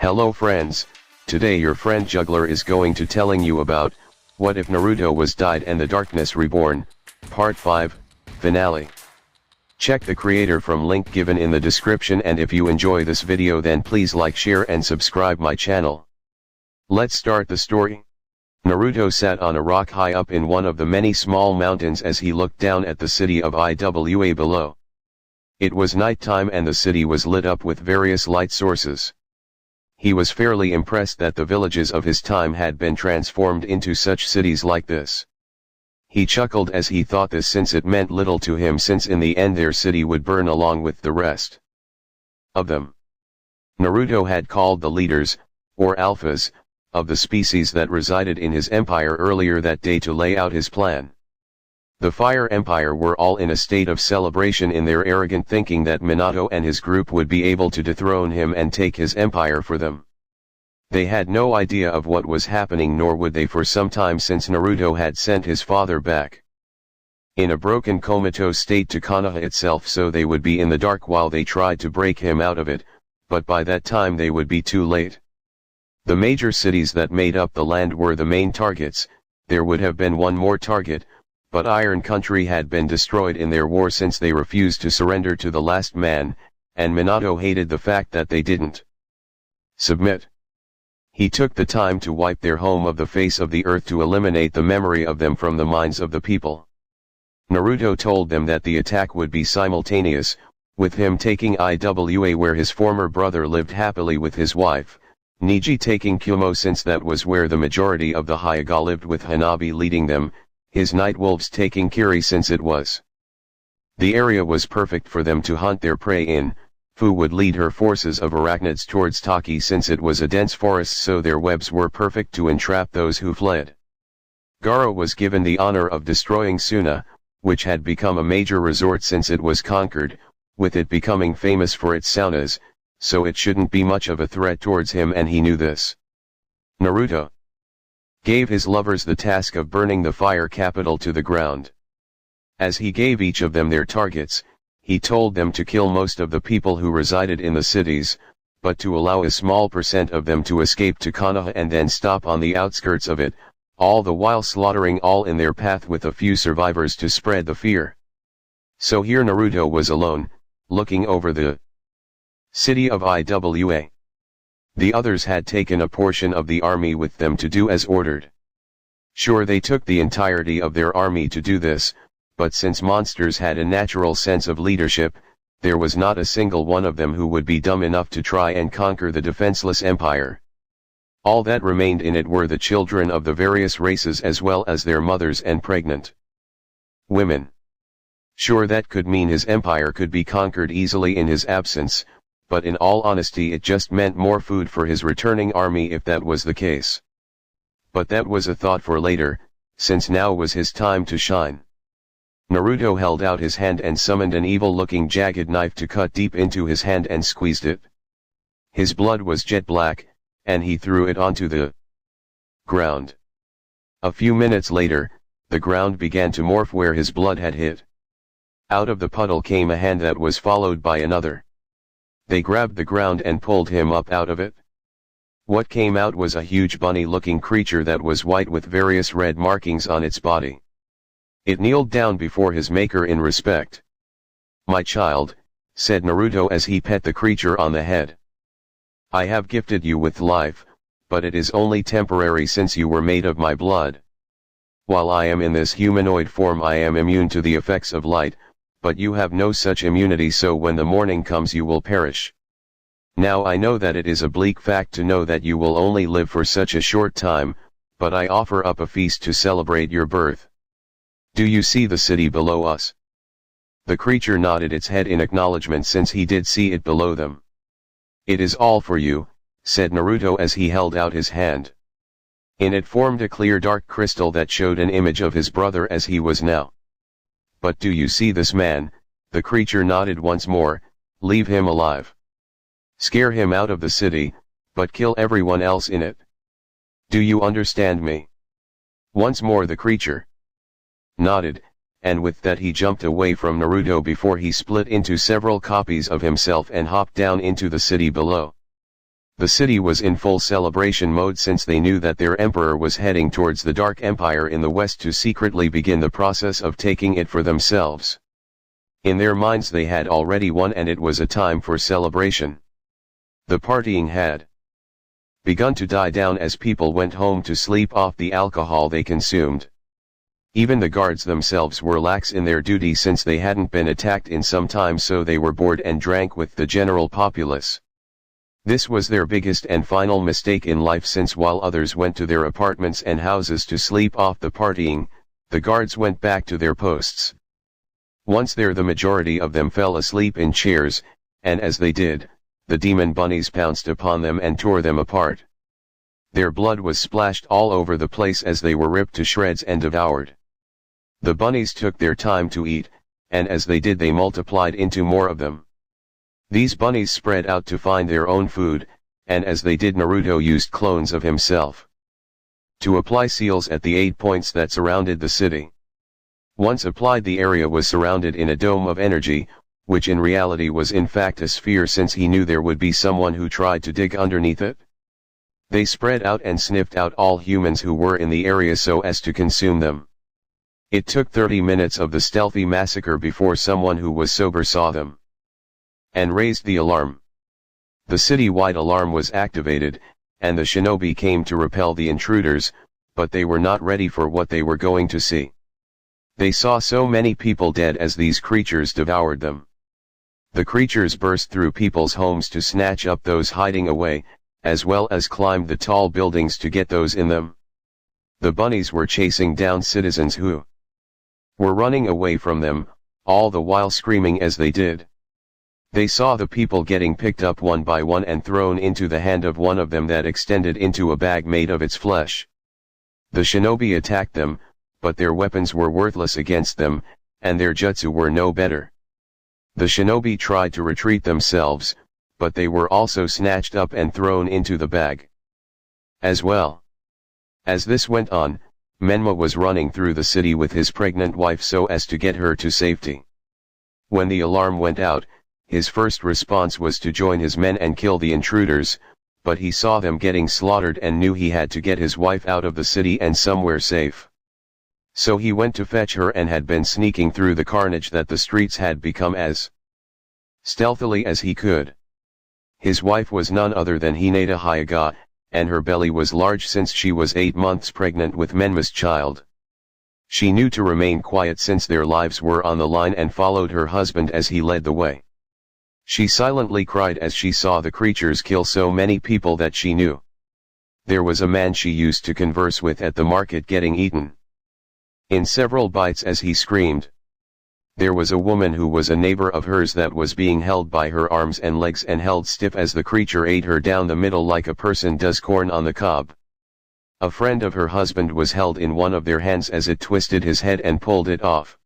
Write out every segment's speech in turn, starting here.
Hello friends, today your friend Juggler is going to telling you about, What If Naruto Was Died and the Darkness Reborn, Part 5, Finale. Check the creator from link given in the description, and if you enjoy this video then please like, share and subscribe my channel. Let's start the story. Naruto sat on a rock high up in one of the many small mountains as he looked down at the city of Iwa below. It was nighttime and the city was lit up with various light sources. He was fairly impressed that the villages of his time had been transformed into such cities like this. He chuckled as he thought this, since it meant little to him, since in the end their city would burn along with the rest of them. Naruto had called the leaders, or alphas, of the species that resided in his empire earlier that day to lay out his plan. The Fire Empire were all in a state of celebration in their arrogant thinking that Minato and his group would be able to dethrone him and take his empire for them. They had no idea of what was happening, nor would they for some time, since Naruto had sent his father back in a broken comatose state to Konoha itself, so they would be in the dark while they tried to break him out of it, but by that time they would be too late. The major cities that made up the land were the main targets. There would have been one more target, but Iron Country had been destroyed in their war since they refused to surrender to the last man, and Minato hated the fact that they didn't submit. He took the time to wipe their home of the face of the earth to eliminate the memory of them from the minds of the people. Naruto told them that the attack would be simultaneous, with him taking Iwa where his former brother lived happily with his wife, Neji taking Kumo since that was where the majority of the Hyuga lived with Hanabi leading them, his night wolves taking Kiri since it was the area was perfect for them to hunt their prey in. Fu would lead her forces of arachnids towards Taki since it was a dense forest, so their webs were perfect to entrap those who fled. Garo was given the honor of destroying Suna, which had become a major resort since it was conquered, with it becoming famous for its saunas, so it shouldn't be much of a threat towards him, and he knew this. Naruto gave his lovers the task of burning the fire capital to the ground. As he gave each of them their targets, he told them to kill most of the people who resided in the cities, but to allow a small percent of them to escape to Konoha and then stop on the outskirts of it, all the while slaughtering all in their path with a few survivors to spread the fear. So here Naruto was alone, looking over the city of Iwa. The others had taken a portion of the army with them to do as ordered. Sure, they took the entirety of their army to do this, but since monsters had a natural sense of leadership, there was not a single one of them who would be dumb enough to try and conquer the defenseless empire. All that remained in it were the children of the various races as well as their mothers and pregnant women. Sure, that could mean his empire could be conquered easily in his absence, but in all honesty it just meant more food for his returning army if that was the case. But that was a thought for later, since now was his time to shine. Naruto held out his hand and summoned an evil-looking jagged knife to cut deep into his hand and squeezed it. His blood was jet black, and he threw it onto the ground. A few minutes later, the ground began to morph where his blood had hit. Out of the puddle came a hand that was followed by another. They grabbed the ground and pulled him up out of it. What came out was a huge bunny-looking creature that was white with various red markings on its body. It kneeled down before his maker in respect. "My child," said Naruto as he pet the creature on the head. "I have gifted you with life, but it is only temporary since you were made of my blood. While I am in this humanoid form I am immune to the effects of light, but you have no such immunity, so when the morning comes you will perish. Now I know that it is a bleak fact to know that you will only live for such a short time, but I offer up a feast to celebrate your birth. Do you see the city below us?" The creature nodded its head in acknowledgement since he did see it below them. "It is all for you," said Naruto as he held out his hand. In it formed a clear dark crystal that showed an image of his brother as he was now. "But do you see this man?" The creature nodded once more. "Leave him alive. Scare him out of the city, but kill everyone else in it. Do you understand me?" Once more the creature nodded, and with that he jumped away from Naruto before he split into several copies of himself and hopped down into the city below. The city was in full celebration mode since they knew that their emperor was heading towards the Dark Empire in the west to secretly begin the process of taking it for themselves. In their minds they had already won and it was a time for celebration. The partying had begun to die down as people went home to sleep off the alcohol they consumed. Even the guards themselves were lax in their duty since they hadn't been attacked in some time, so they were bored and drank with the general populace. This was their biggest and final mistake in life, since while others went to their apartments and houses to sleep off the partying, the guards went back to their posts. Once there, the majority of them fell asleep in chairs, and as they did, the demon bunnies pounced upon them and tore them apart. Their blood was splashed all over the place as they were ripped to shreds and devoured. The bunnies took their time to eat, and as they did they multiplied into more of them. These bunnies spread out to find their own food, and as they did Naruto used clones of himself to apply seals at the 8 points that surrounded the city. Once applied, the area was surrounded in a dome of energy, which in reality was in fact a sphere, since he knew there would be someone who tried to dig underneath it. They spread out and sniffed out all humans who were in the area so as to consume them. It took 30 minutes of the stealthy massacre before someone who was sober saw them and raised the alarm. The city-wide alarm was activated, and the shinobi came to repel the intruders, but they were not ready for what they were going to see. They saw so many people dead as these creatures devoured them. The creatures burst through people's homes to snatch up those hiding away, as well as climbed the tall buildings to get those in them. The bunnies were chasing down citizens who were running away from them, all the while screaming as they did. They saw the people getting picked up one by one and thrown into the hand of one of them that extended into a bag made of its flesh. The shinobi attacked them, but their weapons were worthless against them, and their jutsu were no better. The shinobi tried to retreat themselves, but they were also snatched up and thrown into the bag as well. As this went on, Menma was running through the city with his pregnant wife so as to get her to safety. When the alarm went out, his first response was to join his men and kill the intruders, but he saw them getting slaughtered and knew he had to get his wife out of the city and somewhere safe. So he went to fetch her and had been sneaking through the carnage that the streets had become as stealthily as he could. His wife was none other than Hinata Hyuga, and her belly was large since she was 8 months pregnant with Menma's child. She knew to remain quiet since their lives were on the line and followed her husband as he led the way. She silently cried as she saw the creatures kill so many people that she knew there was a man she used to converse with at the market getting eaten in several bites as he screamed. There was a woman who was a neighbor of hers that was being held by her arms and legs and held stiff as the creature ate her down the middle like a person does corn on the cob. A friend of her husband was held in one of their hands as it twisted his head and pulled it off.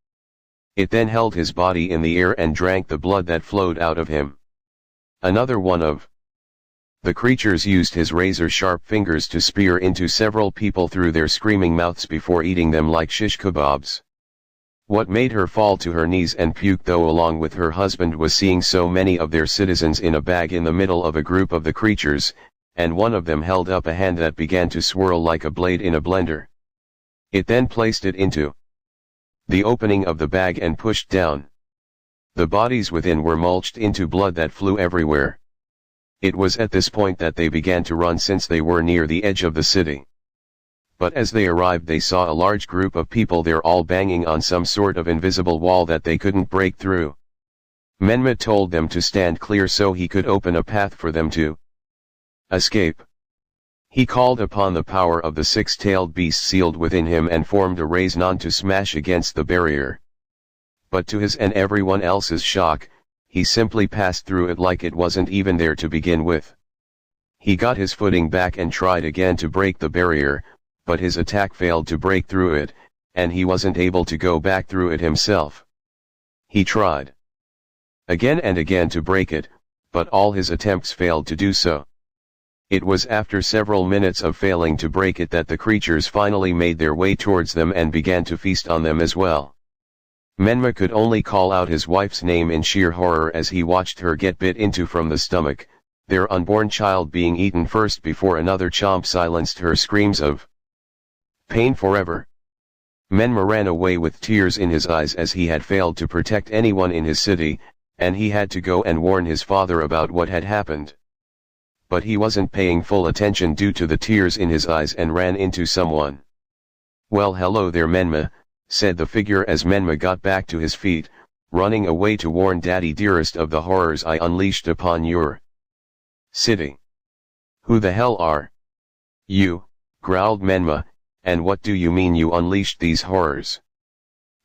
It then held his body in the air and drank the blood that flowed out of him. Another one of the creatures used his razor-sharp fingers to spear into several people through their screaming mouths before eating them like shish kebabs. What made her fall to her knees and puke though along with her husband was seeing so many of their citizens in a bag in the middle of a group of the creatures, and one of them held up a hand that began to swirl like a blade in a blender. It then placed it into the opening of the bag and pushed down. The bodies within were mulched into blood that flew everywhere. It was at this point that they began to run since they were near the edge of the city. But as they arrived they saw a large group of people there all banging on some sort of invisible wall that they couldn't break through. Menma told them to stand clear so he could open a path for them to escape. He called upon the power of the six-tailed beast sealed within him and formed a raise-non to smash against the barrier. But to his and everyone else's shock, he simply passed through it like it wasn't even there to begin with. He got his footing back and tried again to break the barrier, but his attack failed to break through it, and he wasn't able to go back through it himself. He tried again and again to break it, but all his attempts failed to do so. It was after several minutes of failing to break it that the creatures finally made their way towards them and began to feast on them as well. Menma could only call out his wife's name in sheer horror as he watched her get bit into from the stomach, their unborn child being eaten first before another chomp silenced her screams of pain forever. Menma ran away with tears in his eyes as he had failed to protect anyone in his city, and he had to go and warn his father about what had happened. But he wasn't paying full attention due to the tears in his eyes and ran into someone. "Well, hello there, Menma," said the figure as Menma got back to his feet, running away to warn Daddy Dearest of the horrors I unleashed upon your city. "Who the hell are you?" growled Menma, "and what do you mean you unleashed these horrors?"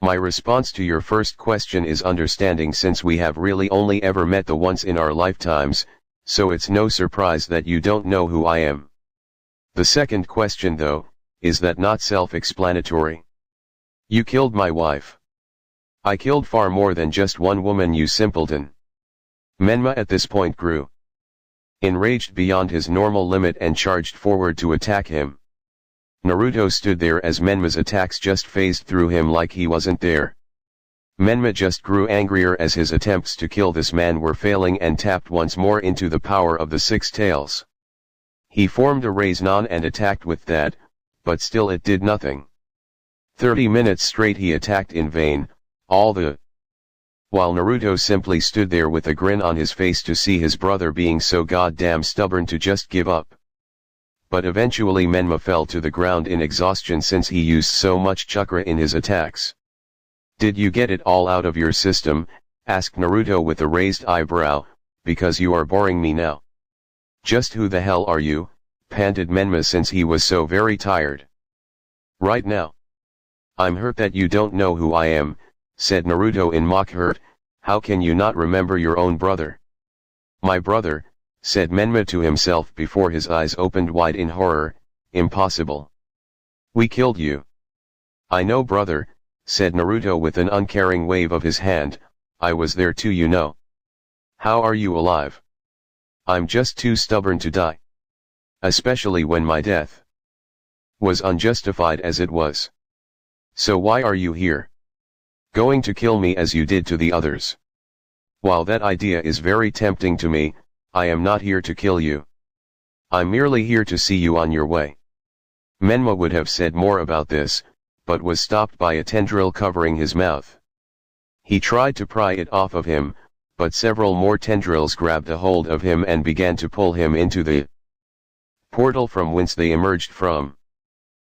My response to your first question is understanding, since we have really only ever met the once in our lifetimes, so it's no surprise that you don't know who I am. The second question though, is that not self-explanatory? You killed my wife. I killed far more than just one woman, you simpleton. Menma at this point grew enraged beyond his normal limit and charged forward to attack him. Naruto stood there as Menma's attacks just phased through him like he wasn't there. Menma just grew angrier as his attempts to kill this man were failing and tapped once more into the power of the six tails. He formed a Raise-Non and attacked with that, but still it did nothing. 30 minutes straight he attacked in vain, while Naruto simply stood there with a grin on his face to see his brother being so goddamn stubborn to just give up. But eventually Menma fell to the ground in exhaustion since he used so much chakra in his attacks. "Did you get it all out of your system?" asked Naruto with a raised eyebrow, "because you are boring me now." "Just who the hell are you?" panted Menma since he was so very tired. "Right now. I'm hurt that you don't know who I am," said Naruto in mock hurt. "How can you not remember your own brother?" "My brother," said Menma to himself before his eyes opened wide in horror. "Impossible. We killed you." "I know, brother," said Naruto with an uncaring wave of his hand, "I was there too, you know." "How are you alive?" "I'm just too stubborn to die. Especially when my death was unjustified as it was." "So why are you here? Going to kill me as you did to the others?" "While that idea is very tempting to me, I am not here to kill you. I'm merely here to see you on your way." Menma would have said more about this, but was stopped by a tendril covering his mouth. He tried to pry it off of him, but several more tendrils grabbed a hold of him and began to pull him into the portal from whence they emerged from.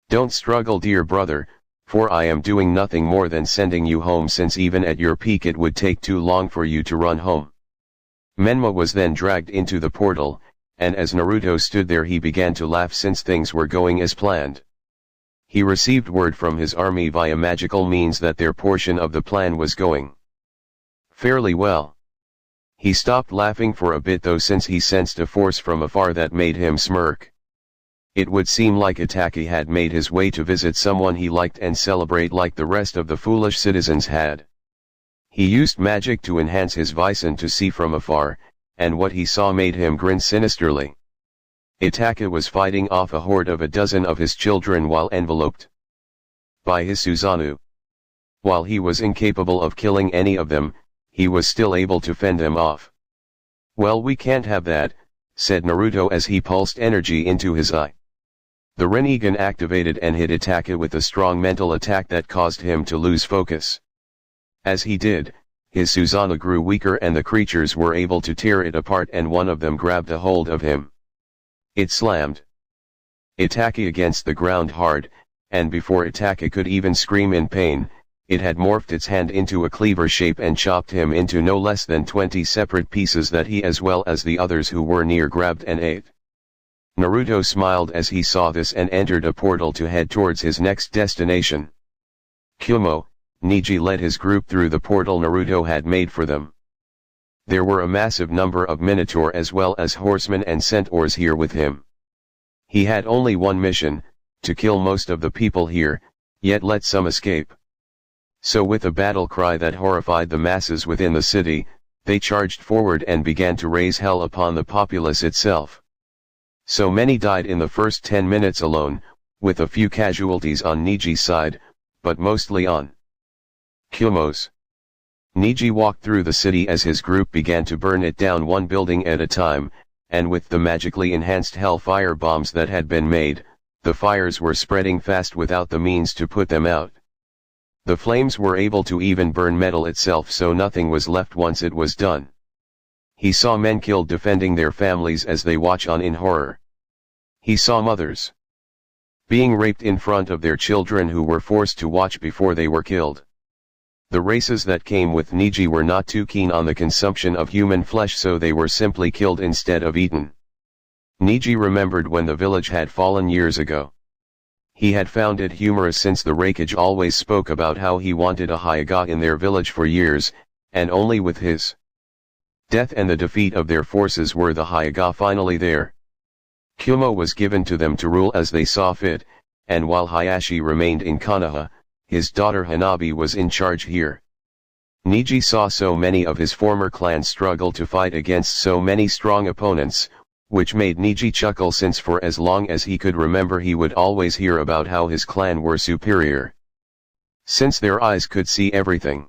"Don't struggle, dear brother, for I am doing nothing more than sending you home, since even at your peak it would take too long for you to run home." Menma was then dragged into the portal, and as Naruto stood there he began to laugh since things were going as planned. He received word from his army via magical means that their portion of the plan was going fairly well. He stopped laughing for a bit though, since he sensed a force from afar that made him smirk. It would seem like Itachi had made his way to visit someone he liked and celebrate like the rest of the foolish citizens had. He used magic to enhance his vision to see from afar, and what he saw made him grin sinisterly. Itachi was fighting off a horde of a dozen of his children while enveloped by his Susanoo. While he was incapable of killing any of them, he was still able to fend them off. "Well, we can't have that," said Naruto as he pulsed energy into his eye. The Rinnegan activated and hit Itachi with a strong mental attack that caused him to lose focus. As he did, his Susanoo grew weaker and the creatures were able to tear it apart, and one of them grabbed a hold of him. It slammed Itachi against the ground hard, and before Itachi could even scream in pain, it had morphed its hand into a cleaver shape and chopped him into no less than 20 separate pieces that he as well as the others who were near grabbed and ate. Naruto smiled as he saw this and entered a portal to head towards his next destination. Kumo, Niji led his group through the portal Naruto had made for them. There were a massive number of Minotaur as well as horsemen and centaurs here with him. He had only one mission, to kill most of the people here, yet let some escape. So with a battle cry that horrified the masses within the city, they charged forward and began to raise hell upon the populace itself. So many died in the first 10 minutes alone, with a few casualties on Niji's side, but mostly on Kumo's. Niji walked through the city as his group began to burn it down one building at a time, and with the magically enhanced hellfire bombs that had been made, the fires were spreading fast without the means to put them out. The flames were able to even burn metal itself, so nothing was left once it was done. He saw men killed defending their families as they watch on in horror. He saw mothers being raped in front of their children who were forced to watch before they were killed. The races that came with Niji were not too keen on the consumption of human flesh, so they were simply killed instead of eaten. Niji remembered when the village had fallen years ago. He had found it humorous since the Raikage always spoke about how he wanted a Hyaga in their village for years, and only with his death and the defeat of their forces were the Hyaga finally there. Kyumo was given to them to rule as they saw fit, and while Hayashi remained in Konoha, his daughter Hanabi was in charge here. Niji saw so many of his former clans struggle to fight against so many strong opponents, which made Niji chuckle, since for as long as he could remember he would always hear about how his clan were superior, since their eyes could see everything.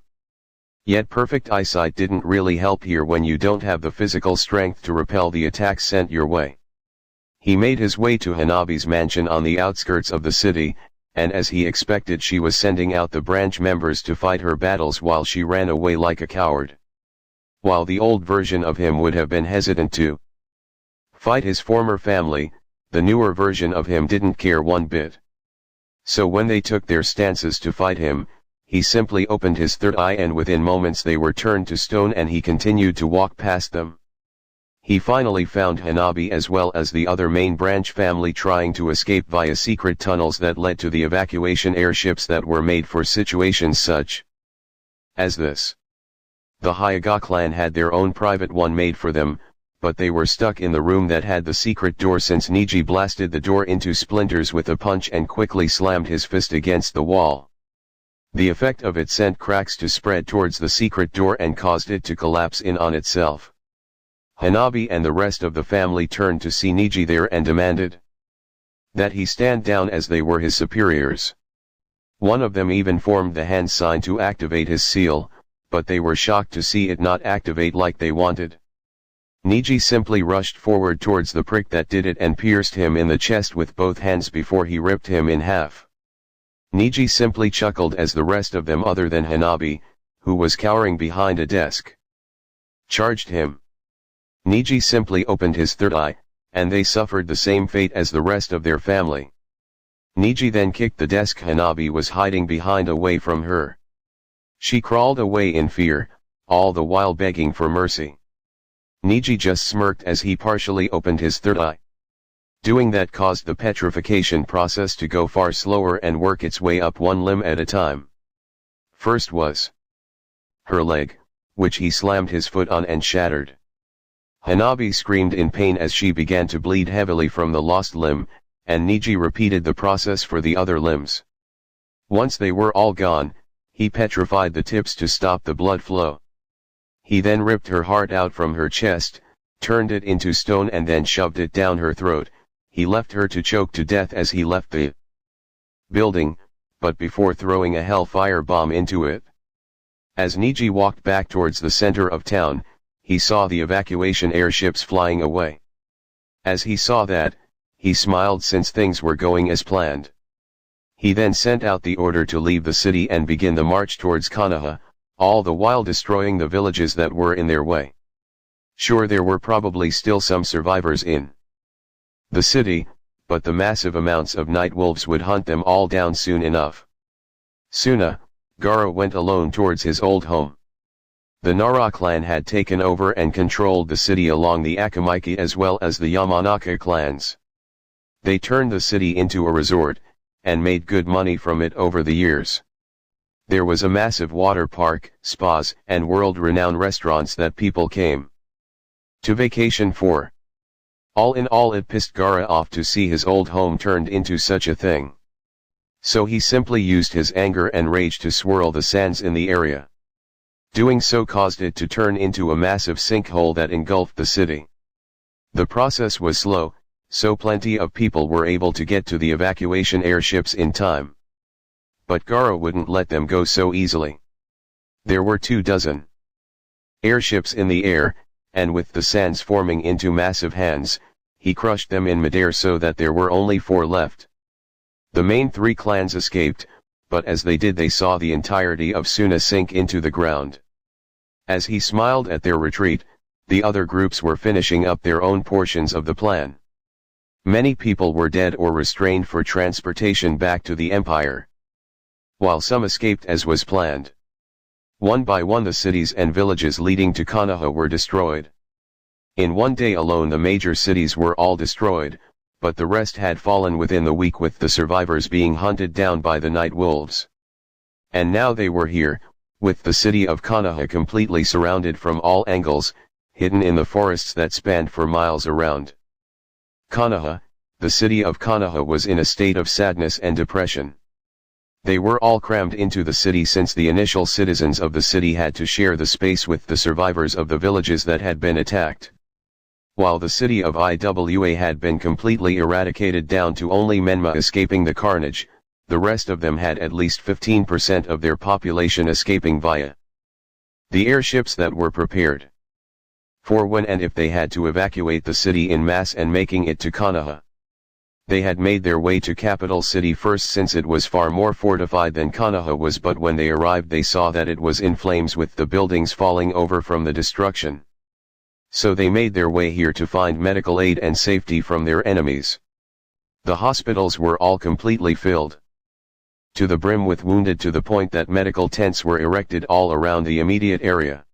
Yet perfect eyesight didn't really help here when you don't have the physical strength to repel the attacks sent your way. He made his way to Hanabi's mansion on the outskirts of the city, and as he expected, she was sending out the branch members to fight her battles while she ran away like a coward. While the old version of him would have been hesitant to fight his former family, the newer version of him didn't care one bit. So when they took their stances to fight him, he simply opened his third eye, and within moments they were turned to stone and he continued to walk past them. He finally found Hanabi as well as the other main branch family trying to escape via secret tunnels that led to the evacuation airships that were made for situations such as this. The Hyaga clan had their own private one made for them, but they were stuck in the room that had the secret door, since Niji blasted the door into splinters with a punch and quickly slammed his fist against the wall. The effect of it sent cracks to spread towards the secret door and caused it to collapse in on itself. Hanabi and the rest of the family turned to see Niji there and demanded that he stand down as they were his superiors. One of them even formed the hand sign to activate his seal, but they were shocked to see it not activate like they wanted. Niji simply rushed forward towards the prick that did it and pierced him in the chest with both hands before he ripped him in half. Niji simply chuckled as the rest of them, other than Hanabi, who was cowering behind a desk, charged him. Niji simply opened his third eye, and they suffered the same fate as the rest of their family. Niji then kicked the desk Hanabi was hiding behind away from her. She crawled away in fear, all the while begging for mercy. Niji just smirked as he partially opened his third eye. Doing that caused the petrification process to go far slower and work its way up one limb at a time. First was her leg, which he slammed his foot on and shattered. Hanabi screamed in pain as she began to bleed heavily from the lost limb, and Niji repeated the process for the other limbs. Once they were all gone, he petrified the tips to stop the blood flow. He then ripped her heart out from her chest, turned it into stone and then shoved it down her throat. He left her to choke to death as he left the building, but before throwing a hellfire bomb into it. As Niji walked back towards the center of town, he saw the evacuation airships flying away. As he saw that, he smiled since things were going as planned. He then sent out the order to leave the city and begin the march towards Konoha, all the while destroying the villages that were in their way. Sure, there were probably still some survivors in the city, but the massive amounts of night wolves would hunt them all down soon enough. Suna, Gaara went alone towards his old home. The Nara clan had taken over and controlled the city along the Akamiki as well as the Yamanaka clans. They turned the city into a resort, and made good money from it over the years. There was a massive water park, spas, and world-renowned restaurants that people came to vacation for. All in all, it pissed Gaara off to see his old home turned into such a thing. So he simply used his anger and rage to swirl the sands in the area. Doing so caused it to turn into a massive sinkhole that engulfed the city. The process was slow, so plenty of people were able to get to the evacuation airships in time. But Gaara wouldn't let them go so easily. There were 24 airships in the air, and with the sands forming into massive hands, he crushed them in midair so that there were only 4 left. The main 3 clans escaped, but as they did they saw the entirety of Suna sink into the ground. As he smiled at their retreat, the other groups were finishing up their own portions of the plan. Many people were dead or restrained for transportation back to the empire, while some escaped as was planned. One by one the cities and villages leading to Konoha were destroyed. In one day alone the major cities were all destroyed, but the rest had fallen within the week, with the survivors being hunted down by the night wolves. And now they were here, with the city of Konoha completely surrounded from all angles, hidden in the forests that spanned for miles around. Konoha, the city of Konoha, was in a state of sadness and depression. They were all crammed into the city since the initial citizens of the city had to share the space with the survivors of the villages that had been attacked. While the city of Iwa had been completely eradicated down to only Menma escaping the carnage, the rest of them had at least 15% of their population escaping via the airships that were prepared for when and if they had to evacuate the city in mass and making it to Konoha. They had made their way to capital city first since it was far more fortified than Konoha was, but when they arrived they saw that it was in flames with the buildings falling over from the destruction. So they made their way here to find medical aid and safety from their enemies. The hospitals were all completely filled to the brim with wounded, to the point that medical tents were erected all around the immediate area.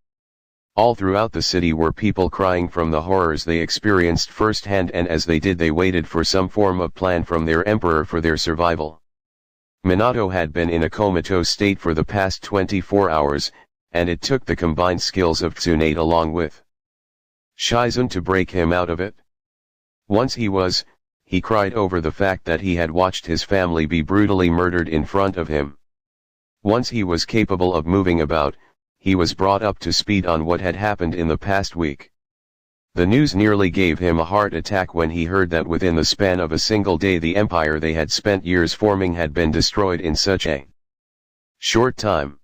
All throughout the city were people crying from the horrors they experienced firsthand, and as they did they waited for some form of plan from their emperor for their survival. Minato had been in a comatose state for the past 24 hours, and it took the combined skills of Tsunade along with Shizun to break him out of it. Once he cried over the fact that he had watched his family be brutally murdered in front of him. Once he was capable of moving about, he was brought up to speed on what had happened in the past week. The news nearly gave him a heart attack when he heard that within the span of a single day the empire they had spent years forming had been destroyed in such a short time.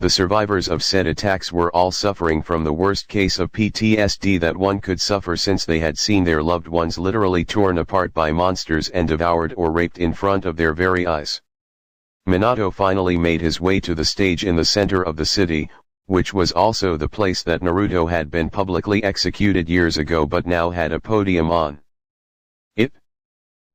The survivors of said attacks were all suffering from the worst case of PTSD that one could suffer, since they had seen their loved ones literally torn apart by monsters and devoured or raped in front of their very eyes. Minato finally made his way to the stage in the center of the city, which was also the place that Naruto had been publicly executed years ago but now had a podium on it.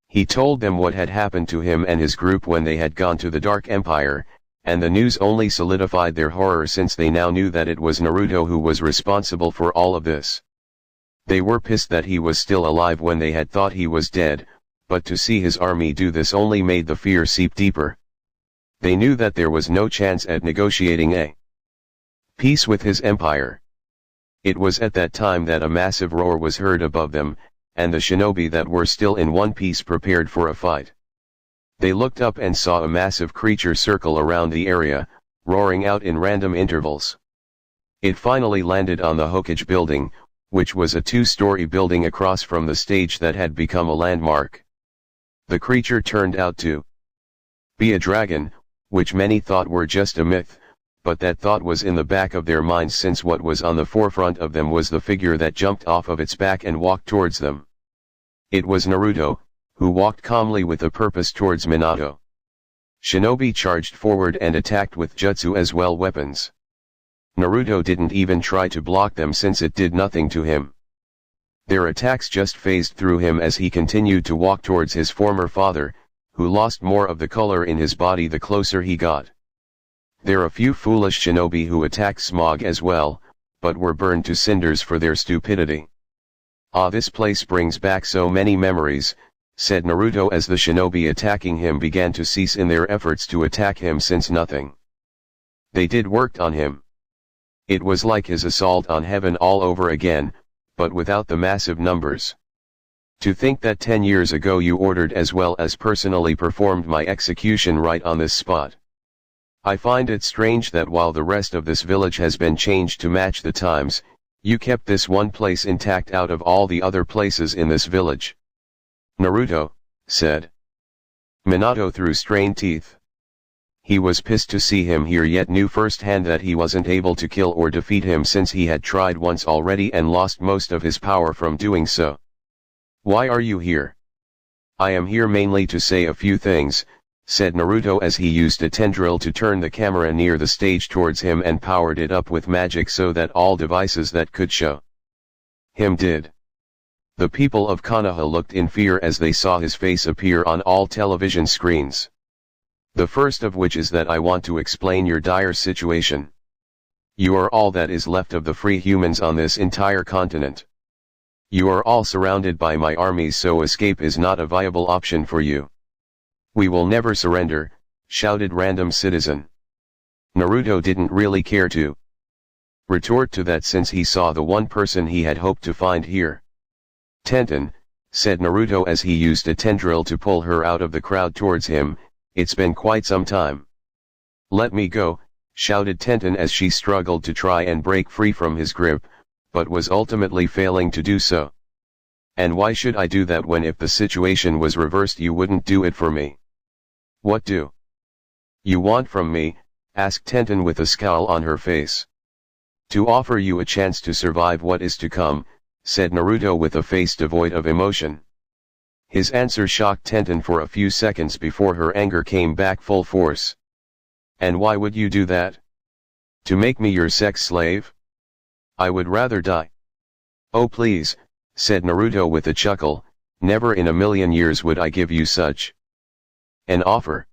He told them what had happened to him and his group when they had gone to the Dark Empire, and the news only solidified their horror, since they now knew that it was Naruto who was responsible for all of this. They were pissed that he was still alive when they had thought he was dead, but to see his army do this only made the fear seep deeper. They knew that there was no chance at negotiating a peace with his empire. It was at that time that a massive roar was heard above them, and the shinobi that were still in one piece prepared for a fight. They looked up and saw a massive creature circle around the area, roaring out in random intervals. It finally landed on the Hokage building, which was a 2-story building across from the stage that had become a landmark. The creature turned out to be a dragon, which many thought were just a myth, but that thought was in the back of their minds, since what was on the forefront of them was the figure that jumped off of its back and walked towards them. It was Naruto, who walked calmly with a purpose towards Minato. Shinobi charged forward and attacked with jutsu as well weapons. Naruto didn't even try to block them, since it did nothing to him. Their attacks just phased through him as he continued to walk towards his former father, who lost more of the color in his body the closer he got. There are a few foolish shinobi who attacked Smog as well, but were burned to cinders for their stupidity. "Ah, this place brings back so many memories," said Naruto as the shinobi attacking him began to cease in their efforts to attack him, since nothing they did worked on him. It was like his assault on heaven all over again, but without the massive numbers. "To think that 10 years ago you ordered as well as personally performed my execution right on this spot. I find it strange that while the rest of this village has been changed to match the times, you kept this one place intact out of all the other places in this village." Naruto said. Minato through strained teeth. He was pissed to see him here, yet knew firsthand that he wasn't able to kill or defeat him since he had tried once already and lost most of his power from doing so. "Why are you here?" "I am here mainly to say a few things," said Naruto as he used a tendril to turn the camera near the stage towards him and powered it up with magic so that all devices that could show him did. The people of Konoha looked in fear as they saw his face appear on all television screens. "The first of which is that I want to explain your dire situation. You are all that is left of the free humans on this entire continent. You are all surrounded by my armies, so escape is not a viable option for you." "We will never surrender," shouted random citizen. Naruto didn't really care to retort to that since he saw the one person he had hoped to find here. "Tenten," said Naruto as he used a tendril to pull her out of the crowd towards him, "it's been quite some time." "Let me go," shouted Tenten as she struggled to try and break free from his grip, but was ultimately failing to do so. "And why should I do that when if the situation was reversed you wouldn't do it for me?" "What do you want from me?" asked Tenten with a scowl on her face. "To offer you a chance to survive what is to come," said Naruto with a face devoid of emotion. His answer shocked Tenten for a few seconds before her anger came back full force. "And why would you do that? To make me your sex slave? I would rather die." "Oh please," said Naruto with a chuckle, "never in a million years would I give you such an offer.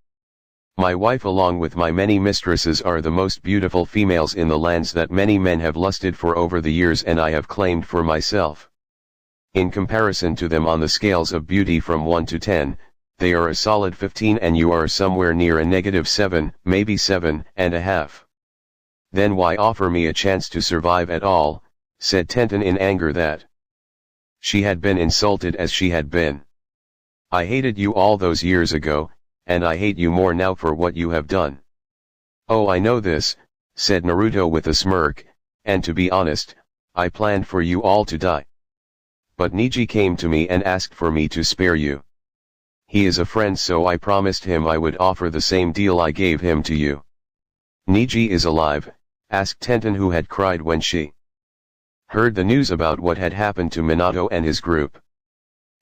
My wife along with my many mistresses are the most beautiful females in the lands that many men have lusted for over the years and I have claimed for myself. In comparison to them on the scales of beauty from 1 to 10, they are a solid 15 and you are somewhere near a -7, maybe 7.5. "Then why offer me a chance to survive at all?" said Tenten in anger that she had been insulted as she had been. "I hated you all those years ago, and I hate you more now for what you have done." "Oh, I know this," said Naruto with a smirk, "and to be honest, I planned for you all to die. But Neji came to me and asked for me to spare you. He is a friend, so I promised him I would offer the same deal I gave him to you." "Neji is alive?" asked Tenten, who had cried when she heard the news about what had happened to Minato and his group.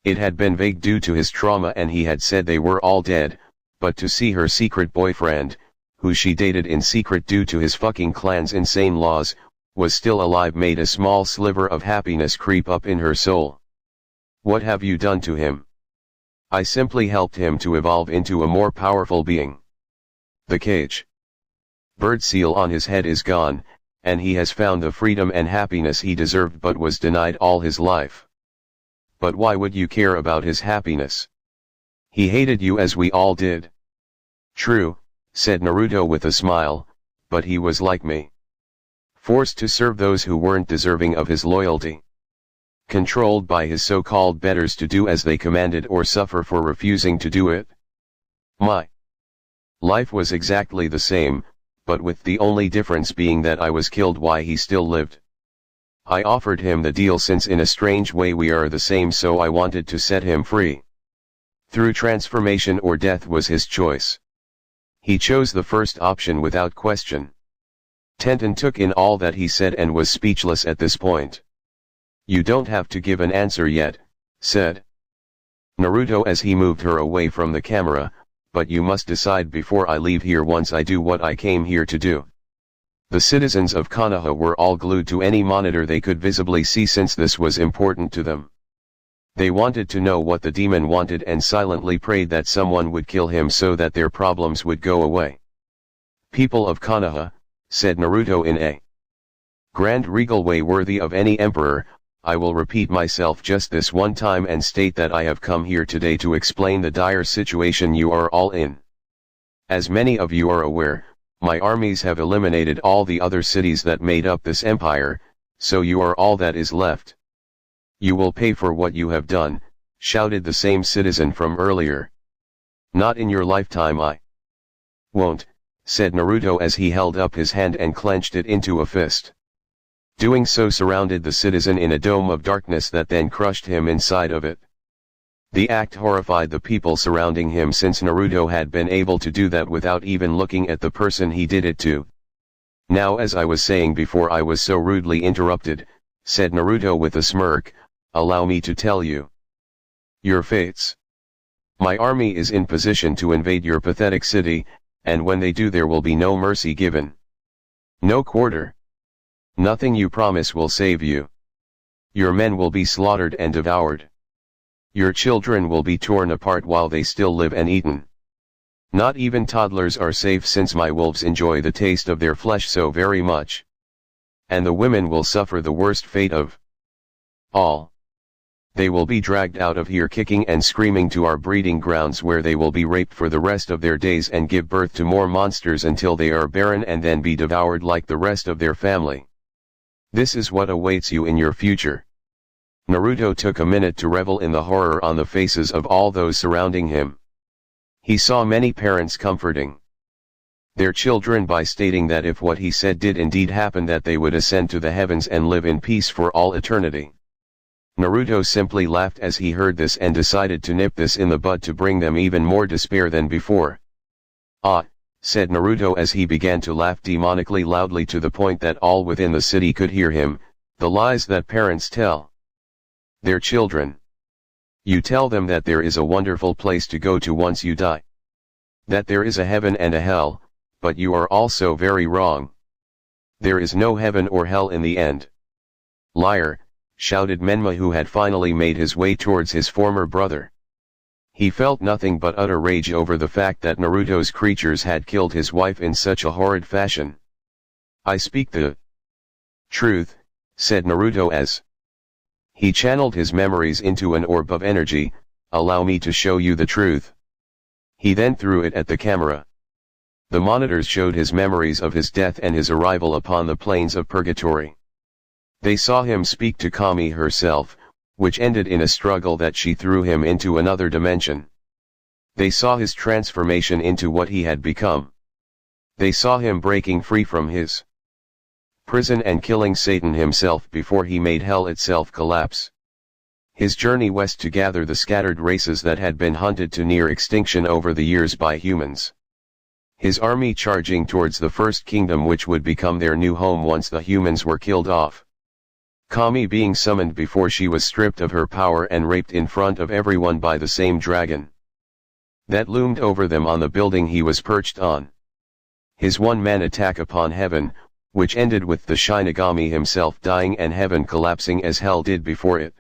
It had been vague due to his trauma and he had said they were all dead, but to see her secret boyfriend, who she dated in secret due to his fucking clan's insane laws, was still alive made a small sliver of happiness creep up in her soul. "What have you done to him?" "I simply helped him to evolve into a more powerful being. The cage bird seal on his head is gone, and he has found the freedom and happiness he deserved but was denied all his life." "But why would you care about his happiness? He hated you as we all did." "True," said Naruto with a smile, "but he was like me. Forced to serve those who weren't deserving of his loyalty. Controlled by his so-called betters to do as they commanded or suffer for refusing to do it. My life was exactly the same, but with the only difference being that I was killed while he still lived. I offered him the deal since in a strange way we are the same, so I wanted to set him free. Through transformation or death was his choice. He chose the first option without question." Tenten took in all that he said and was speechless at this point. "You don't have to give an answer yet," said Naruto as he moved her away from the camera, "but you must decide before I leave here once I do what I came here to do." The citizens of Konoha were all glued to any monitor they could visibly see since this was important to them. They wanted to know what the demon wanted and silently prayed that someone would kill him so that their problems would go away. "People of Konoha," said Naruto in a grand regal way worthy of any emperor, "I will repeat myself just this one time and state that I have come here today to explain the dire situation you are all in. As many of you are aware, my armies have eliminated all the other cities that made up this empire, so you are all that is left. You will pay for what you have done," shouted the same citizen from earlier. "Not in your lifetime I won't," said Naruto as he held up his hand and clenched it into a fist. Doing so surrounded the citizen in a dome of darkness that then crushed him inside of it. The act horrified the people surrounding him since Naruto had been able to do that without even looking at the person he did it to. Now, as I was saying before I was so rudely interrupted, said Naruto with a smirk, allow me to tell you your fates. My army is in position to invade your pathetic city, and when they do there will be no mercy given. No quarter. Nothing you promise will save you. Your men will be slaughtered and devoured. Your children will be torn apart while they still live and eaten. Not even toddlers are safe since my wolves enjoy the taste of their flesh so very much. And the women will suffer the worst fate of all. They will be dragged out of here kicking and screaming to our breeding grounds where they will be raped for the rest of their days and give birth to more monsters until they are barren and then be devoured like the rest of their family. This is what awaits you in your future. Naruto took a minute to revel in the horror on the faces of all those surrounding him. He saw many parents comforting their children by stating that if what he said did indeed happen that they would ascend to the heavens and live in peace for all eternity. Naruto simply laughed as he heard this and decided to nip this in the bud to bring them even more despair than before. Ah, said Naruto as he began to laugh demonically loudly to the point that all within the city could hear him, the lies that parents tell their children. You tell them that there is a wonderful place to go to once you die. That there is a heaven and a hell, but you are also very wrong. There is no heaven or hell in the end. Liar, shouted Menma, who had finally made his way towards his former brother. He felt nothing but utter rage over the fact that Naruto's creatures had killed his wife in such a horrid fashion. I speak the truth, said Naruto as he channeled his memories into an orb of energy. Allow me to show you the truth. He then threw it at the camera. The monitors showed his memories of his death and his arrival upon the plains of purgatory. They saw him speak to Kami herself, which ended in a struggle that she threw him into another dimension. They saw his transformation into what he had become. They saw him breaking free from his prison and killing Satan himself before he made hell itself collapse. His journey west to gather the scattered races that had been hunted to near extinction over the years by humans. His army charging towards the first kingdom which would become their new home once the humans were killed off. Kami being summoned before she was stripped of her power and raped in front of everyone by the same dragon that loomed over them on the building he was perched on. His one-man attack upon heaven, which ended with the Shinigami himself dying and heaven collapsing as hell did before it.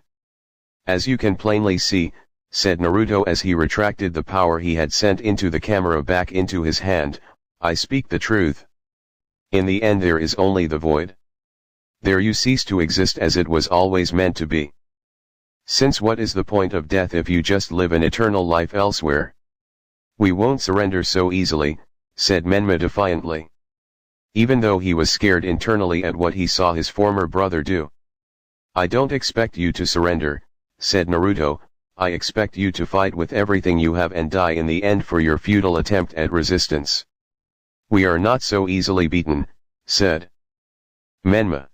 As you can plainly see, said Naruto as he retracted the power he had sent into the camera back into his hand, I speak the truth. In the end there is only the void. There you cease to exist as it was always meant to be. Since what is the point of death if you just live an eternal life elsewhere? We won't surrender so easily, said Menma defiantly. Even though he was scared internally at what he saw his former brother do. I don't expect you to surrender, said Naruto, I expect you to fight with everything you have and die in the end for your futile attempt at resistance. We are not so easily beaten, said Menma.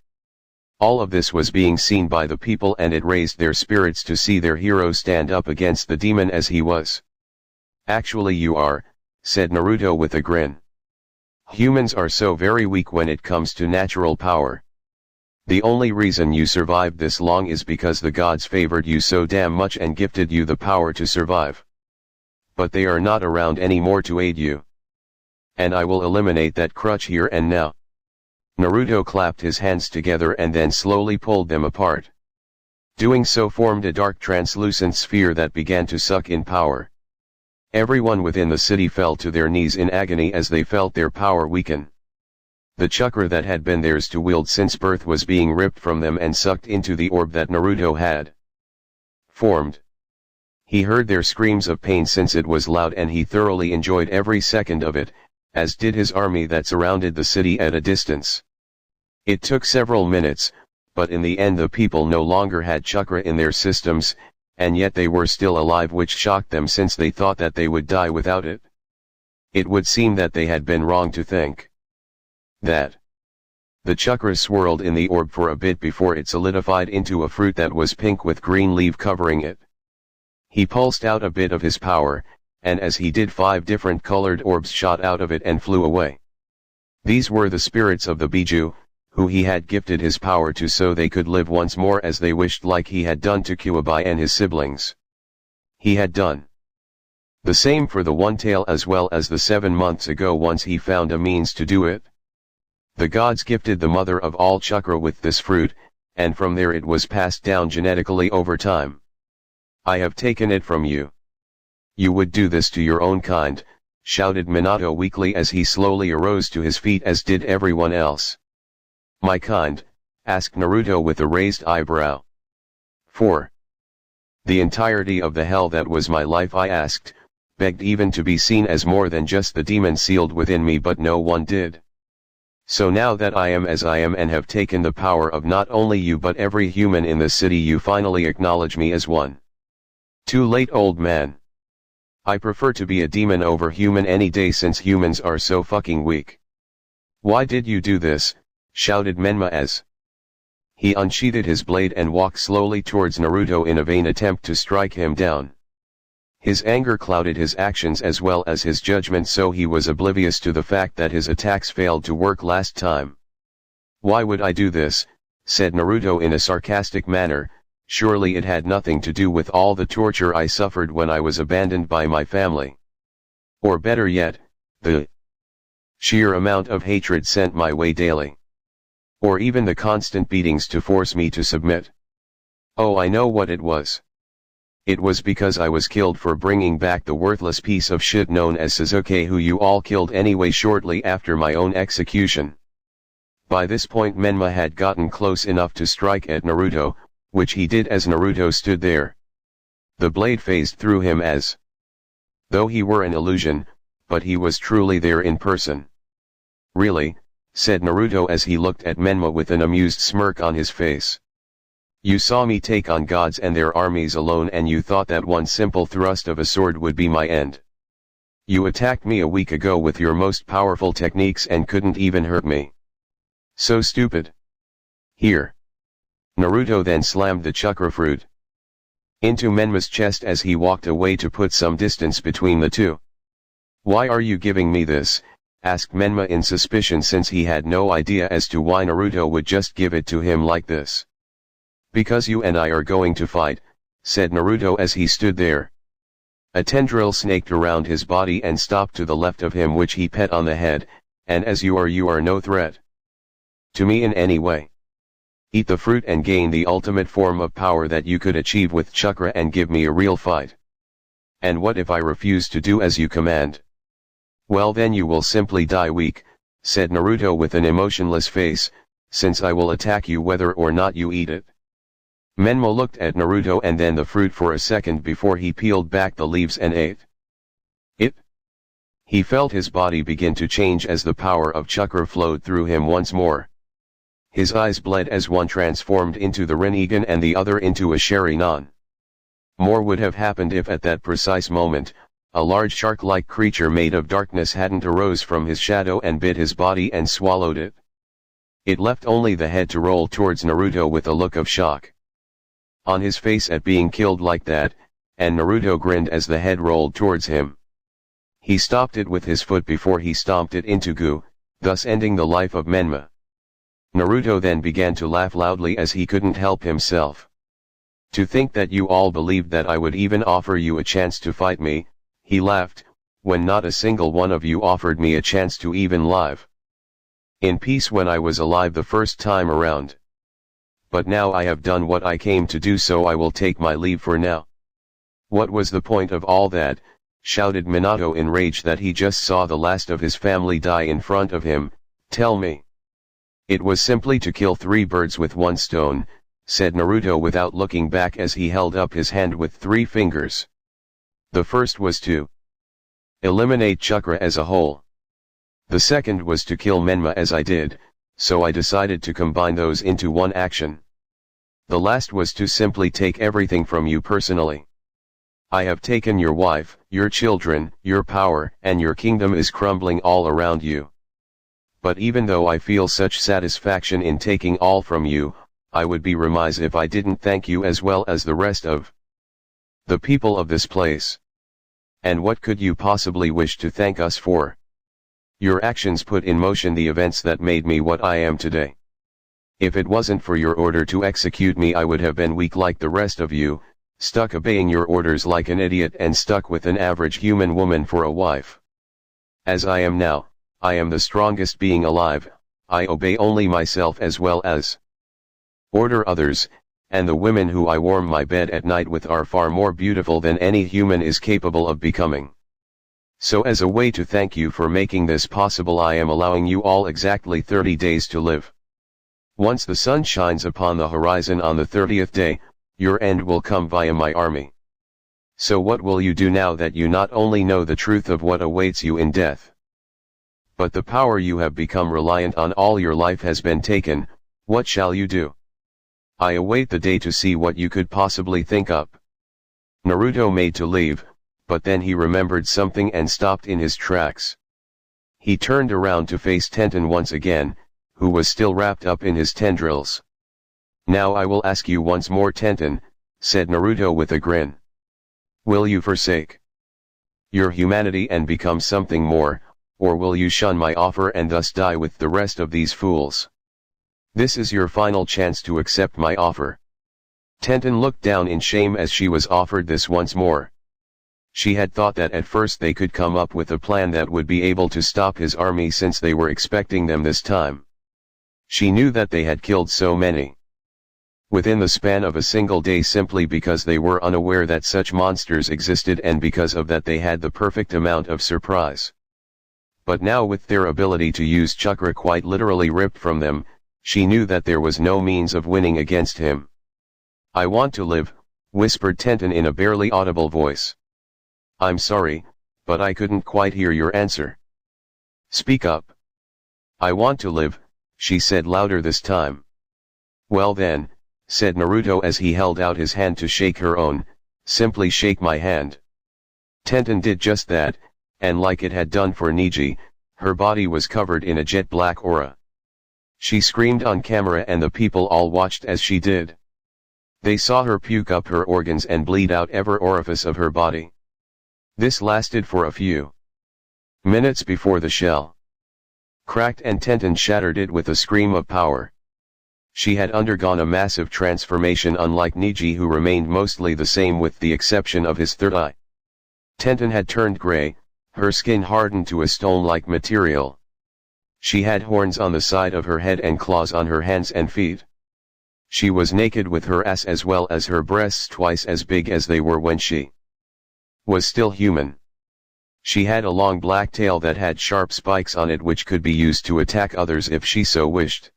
All of this was being seen by the people and it raised their spirits to see their hero stand up against the demon as he was. Actually you are, said Naruto with a grin. Humans are so very weak when it comes to natural power. The only reason you survived this long is because the gods favored you so damn much and gifted you the power to survive. But they are not around anymore to aid you. And I will eliminate that crutch here and now. Naruto clapped his hands together and then slowly pulled them apart. Doing so formed a dark translucent sphere that began to suck in power. Everyone within the city fell to their knees in agony as they felt their power weaken. The chakra that had been theirs to wield since birth was being ripped from them and sucked into the orb that Naruto had formed. He heard their screams of pain since it was loud and he thoroughly enjoyed every second of it, as did his army that surrounded the city at a distance. It took several minutes, but in the end the people no longer had chakra in their systems, and yet they were still alive, which shocked them since they thought that they would die without it. It would seem that they had been wrong to think that the chakra swirled in the orb for a bit before it solidified into a fruit that was pink with green leaf covering it. He pulsed out a bit of his power, and as he did 5 different colored orbs shot out of it and flew away. These were the spirits of the Biju, who he had gifted his power to so they could live once more as they wished, like he had done to Kuabai and his siblings. He had done the same for the One Tail as well as the 7 months ago once he found a means to do it. The gods gifted the mother of all chakra with this fruit, and from there it was passed down genetically over time. I have taken it from you. You would do this to your own kind, shouted Minato weakly as he slowly arose to his feet, as did everyone else. My kind? Asked Naruto with a raised eyebrow. For the entirety of the hell that was my life I asked, begged even to be seen as more than just the demon sealed within me, but no one did. So now that I am as I am and have taken the power of not only you but every human in the city, you finally acknowledge me as one. Too late, old man. I prefer to be a demon over human any day since humans are so fucking weak. Why did you do this? Shouted Menma as he unsheathed his blade and walked slowly towards Naruto in a vain attempt to strike him down. His anger clouded his actions as well as his judgment, so he was oblivious to the fact that his attacks failed to work last time. Why would I do this? Said Naruto in a sarcastic manner. Surely it had nothing to do with all the torture I suffered when I was abandoned by my family. Or better yet, the sheer amount of hatred sent my way daily. Or even the constant beatings to force me to submit. Oh, I know what it was. It was because I was killed for bringing back the worthless piece of shit known as Sasuke, who you all killed anyway shortly after my own execution. By this point Menma had gotten close enough to strike at Naruto, which he did as Naruto stood there. The blade phased through him as though he were an illusion, but he was truly there in person. Really? Said Naruto as he looked at Menma with an amused smirk on his face. You saw me take on gods and their armies alone, and you thought that one simple thrust of a sword would be my end. You attacked me a week ago with your most powerful techniques and couldn't even hurt me. So stupid. Here. Naruto then slammed the chakra fruit into Menma's chest as he walked away to put some distance between the two. Why are you giving me this? Asked Menma in suspicion, since he had no idea as to why Naruto would just give it to him like this. Because you and I are going to fight, said Naruto as he stood there. A tendril snaked around his body and stopped to the left of him, which he pet on the head, and as you are no threat to me in any way. Eat the fruit and gain the ultimate form of power that you could achieve with chakra and give me a real fight. And what if I refuse to do as you command? Well, then you will simply die weak, said Naruto with an emotionless face, since I will attack you whether or not you eat it. Menma looked at Naruto and then the fruit for a second before he peeled back the leaves and ate it. He felt his body begin to change as the power of chakra flowed through him once more. His eyes bled as one transformed into the Rinnegan and the other into a Sharingan. More would have happened if at that precise moment, a large shark-like creature made of darkness hadn't arose from his shadow and bit his body and swallowed it. It left only the head to roll towards Naruto with a look of shock on his face at being killed like that, and Naruto grinned as the head rolled towards him. He stopped it with his foot before he stomped it into goo, thus ending the life of Menma. Naruto then began to laugh loudly as he couldn't help himself. To think that you all believed that I would even offer you a chance to fight me, he laughed, when not a single one of you offered me a chance to even live in peace when I was alive the first time around. But now I have done what I came to do, so I will take my leave for now. What was the point of all that? Shouted Minato in rage that he just saw the last of his family die in front of him. Tell me. It was simply to kill 3 birds with 1 stone, said Naruto without looking back as he held up his hand with 3 fingers. The first was to eliminate chakra as a whole. The second was to kill Menma as I did, so I decided to combine those into one action. The last was to simply take everything from you personally. I have taken your wife, your children, your power, and your kingdom is crumbling all around you. But even though I feel such satisfaction in taking all from you, I would be remiss if I didn't thank you as well as the rest of The people of this place. And what could you possibly wish to thank us for? Your actions put in motion the events that made me what I am today. If it wasn't for your order to execute me, I would have been weak like the rest of you, stuck obeying your orders like an idiot and stuck with an average human woman for a wife. As I am now, I am the strongest being alive. I obey only myself as well as order others, and the women who I warm my bed at night with are far more beautiful than any human is capable of becoming. So as a way to thank you for making this possible, I am allowing you all exactly 30 days to live. Once the sun shines upon the horizon on the 30th day, your end will come via my army. So what will you do now that you not only know the truth of what awaits you in death, but the power you have become reliant on all your life has been taken? What shall you do? I await the day to see what you could possibly think up. Naruto made to leave, but then he remembered something and stopped in his tracks. He turned around to face Tenten once again, who was still wrapped up in his tendrils. Now I will ask you once more, Tenten, said Naruto with a grin. Will you forsake your humanity and become something more, or will you shun my offer and thus die with the rest of these fools? This is your final chance to accept my offer. Tenten looked down in shame as she was offered this once more. She had thought that at first they could come up with a plan that would be able to stop his army since they were expecting them this time. She knew that they had killed so many within the span of a single day simply because they were unaware that such monsters existed, and because of that they had the perfect amount of surprise. But now, with their ability to use chakra quite literally ripped from them, she knew that there was no means of winning against him. I want to live, whispered Tenten in a barely audible voice. I'm sorry, but I couldn't quite hear your answer. Speak up. I want to live, she said louder this time. Well then, said Naruto as he held out his hand to shake her own, simply shake my hand. Tenten did just that, and like it had done for Niji, her body was covered in a jet black aura. She screamed on camera and the people all watched as she did. They saw her puke up her organs and bleed out every orifice of her body. This lasted for a few minutes before the shell cracked and Tenten shattered it with a scream of power. She had undergone a massive transformation, unlike Niji, who remained mostly the same with the exception of his third eye. Tenten had turned gray, her skin hardened to a stone-like material. She had horns on the side of her head and claws on her hands and feet. She was naked with her ass as well as her breasts twice as big as they were when she was still human. She had a long black tail that had sharp spikes on it which could be used to attack others if she so wished.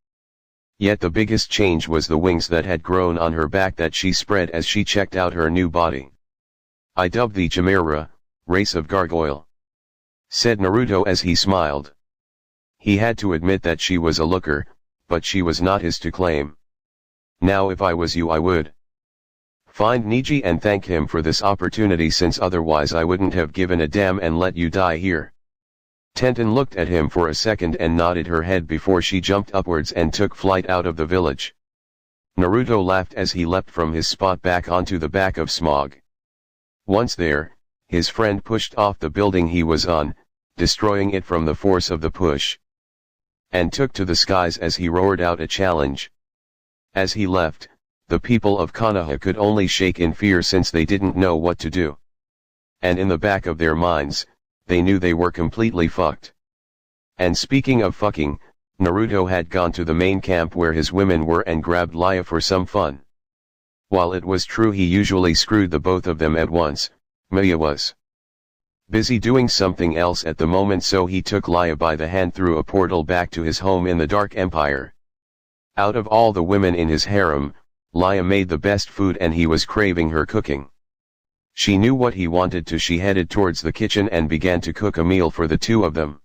Yet the biggest change was the wings that had grown on her back that she spread as she checked out her new body. I dubbed thee Chimera, race of gargoyle, said Naruto as he smiled. He had to admit that she was a looker, but she was not his to claim. Now if I was you, I would find Niji and thank him for this opportunity, since otherwise I wouldn't have given a damn and let you die here. Tenten looked at him for a second and nodded her head before she jumped upwards and took flight out of the village. Naruto laughed as he leapt from his spot back onto the back of Smog. Once there, his friend pushed off the building he was on, destroying it from the force of the push, and took to the skies as he roared out a challenge. As he left, the people of Konoha could only shake in fear since they didn't know what to do. And in the back of their minds, they knew they were completely fucked. And speaking of fucking, Naruto had gone to the main camp where his women were and grabbed Laya for some fun. While it was true he usually screwed the both of them at once, Maya was busy doing something else at the moment, so he took Laya by the hand through a portal back to his home in the Dark Empire. Out of all the women in his harem, Laya made the best food and he was craving her cooking. She knew what he wanted, so she headed towards the kitchen and began to cook a meal for the two of them.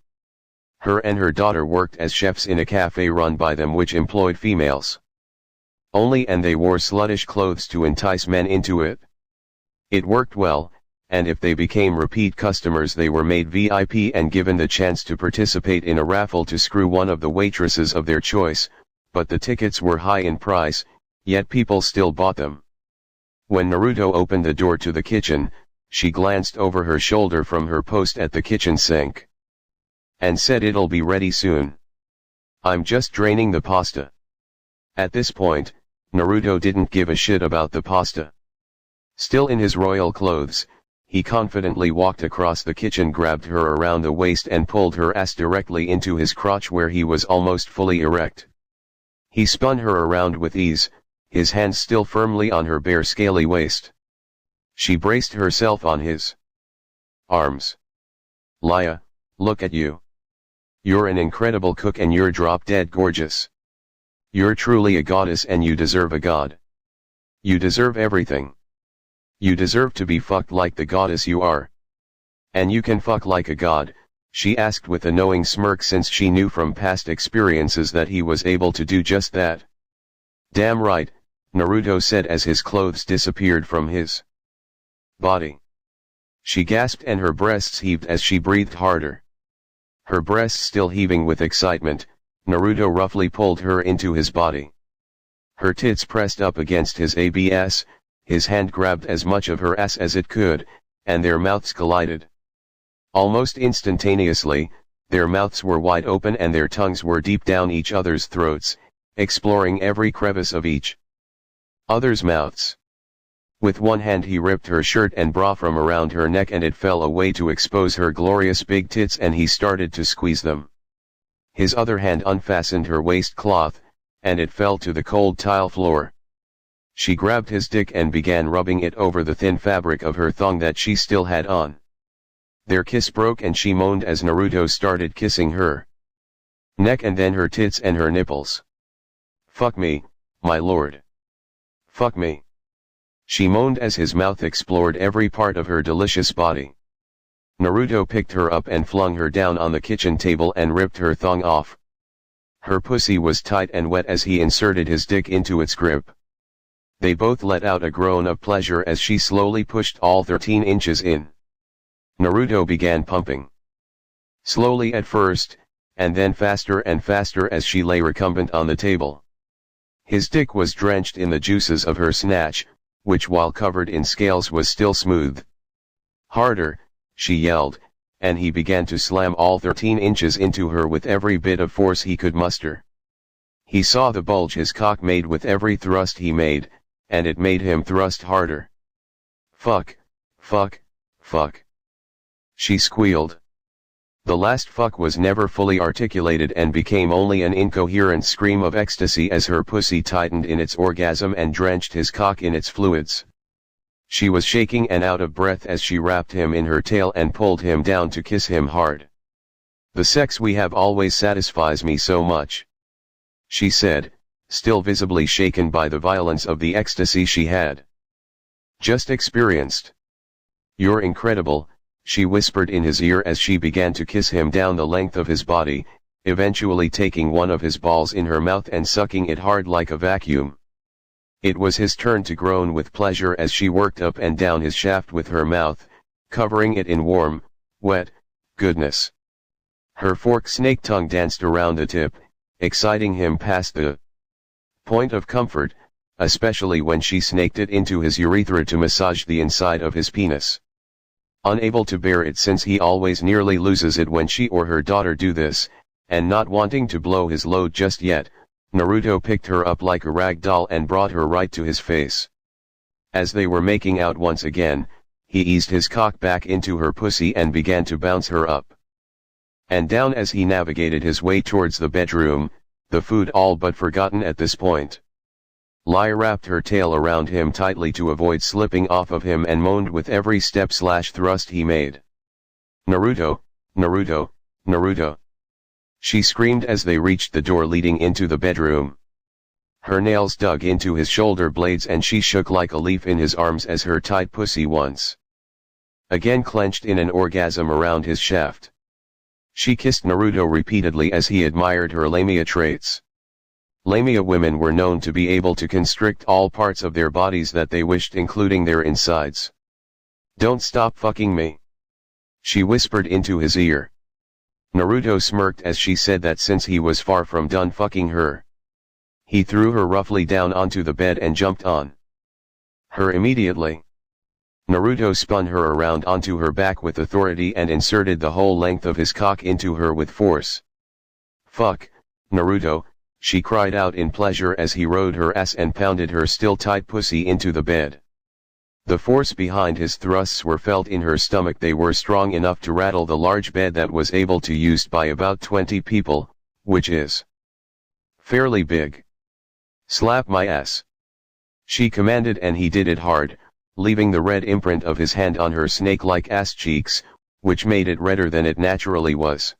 Her and her daughter worked as chefs in a cafe run by them which employed females only, and they wore sluttish clothes to entice men into it. It worked well, and if they became repeat customers they were made VIP and given the chance to participate in a raffle to screw one of the waitresses of their choice, but the tickets were high in price, yet people still bought them. When Naruto opened the door to the kitchen, she glanced over her shoulder from her post at the kitchen sink. And said, "It'll be ready soon. I'm just draining the pasta." At this point, Naruto didn't give a shit about the pasta. Still in his royal clothes, he confidently walked across the kitchen, grabbed her around the waist and pulled her ass directly into his crotch where he was almost fully erect. He spun her around with ease, his hands still firmly on her bare scaly waist. She braced herself on his arms. "Laya, look at you. You're an incredible cook and you're drop-dead gorgeous. You're truly a goddess and you deserve a god. You deserve everything. You deserve to be fucked like the goddess you are. And you can fuck like a god," she asked with a knowing smirk, since she knew from past experiences that he was able to do just that. "Damn right," Naruto said as his clothes disappeared from his body. She gasped and her breasts heaved as she breathed harder. Her breasts still heaving with excitement, Naruto roughly pulled her into his body. Her tits pressed up against his abs, his hand grabbed as much of her ass as it could, and their mouths collided. Almost instantaneously, their mouths were wide open and their tongues were deep down each other's throats, exploring every crevice of each other's mouths. With one hand he ripped her shirt and bra from around her neck and it fell away to expose her glorious big tits, and he started to squeeze them. His other hand unfastened her waistcloth, and it fell to the cold tile floor. She grabbed his dick and began rubbing it over the thin fabric of her thong that she still had on. Their kiss broke and she moaned as Naruto started kissing her neck and then her tits and her nipples. "Fuck me, my lord. Fuck me," she moaned as his mouth explored every part of her delicious body. Naruto picked her up and flung her down on the kitchen table and ripped her thong off. Her pussy was tight and wet as he inserted his dick into its grip. They both let out a groan of pleasure as she slowly pushed all 13 inches in. Naruto began pumping. Slowly at first, and then faster and faster as she lay recumbent on the table. His dick was drenched in the juices of her snatch, which while covered in scales was still smooth. "Harder," she yelled, and he began to slam all 13 inches into her with every bit of force he could muster. He saw the bulge his cock made with every thrust he made, and it made him thrust harder. "Fuck, fuck, fuck," she squealed. The last fuck was never fully articulated and became only an incoherent scream of ecstasy as her pussy tightened in its orgasm and drenched his cock in its fluids. She was shaking and out of breath as she wrapped him in her tail and pulled him down to kiss him hard. "The sex we have always satisfies me so much," she said, still visibly shaken by the violence of the ecstasy she had just experienced. "You're incredible," she whispered in his ear as she began to kiss him down the length of his body, eventually taking one of his balls in her mouth and sucking it hard like a vacuum. It was his turn to groan with pleasure as she worked up and down his shaft with her mouth, covering it in warm, wet goodness. Her fork snake tongue danced around the tip, exciting him past the point of comfort, especially when she snaked it into his urethra to massage the inside of his penis. Unable to bear it since he always nearly loses it when she or her daughter do this, and not wanting to blow his load just yet, Naruto picked her up like a rag doll and brought her right to his face. As they were making out once again, he eased his cock back into her pussy and began to bounce her up and down as he navigated his way towards the bedroom, the food all but forgotten at this point. Lai wrapped her tail around him tightly to avoid slipping off of him and moaned with every step/thrust he made. "Naruto, Naruto, Naruto," she screamed as they reached the door leading into the bedroom. Her nails dug into his shoulder blades and she shook like a leaf in his arms as her tight pussy once again clenched in an orgasm around his shaft. She kissed Naruto repeatedly as he admired her lamia traits. Lamia women were known to be able to constrict all parts of their bodies that they wished, including their insides. "Don't stop fucking me," she whispered into his ear. Naruto smirked as she said that since he was far from done fucking her. He threw her roughly down onto the bed and jumped on her immediately. Naruto spun her around onto her back with authority and inserted the whole length of his cock into her with force. Fuck, Naruto, she cried out in pleasure as he rode her ass and pounded her still tight pussy into the bed. The force behind his thrusts were felt in her stomach. They were strong enough to rattle the large bed that was able to used by about 20 people, which is fairly big. Slap my ass, she commanded, and he did it hard, leaving the red imprint of his hand on her snake-like ass cheeks, which made it redder than it naturally was.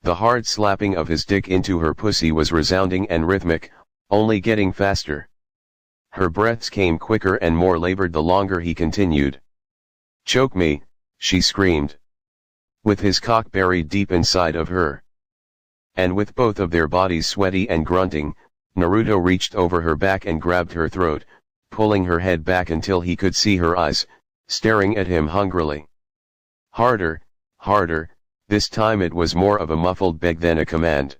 The hard slapping of his dick into her pussy was resounding and rhythmic, only getting faster. Her breaths came quicker and more labored the longer he continued. Choke me, she screamed. With his cock buried deep inside of her. And with both of their bodies sweaty and grunting, Naruto reached over her back and grabbed her throat, pulling her head back until he could see her eyes, staring at him hungrily. Harder, harder, this time it was more of a muffled beg than a command.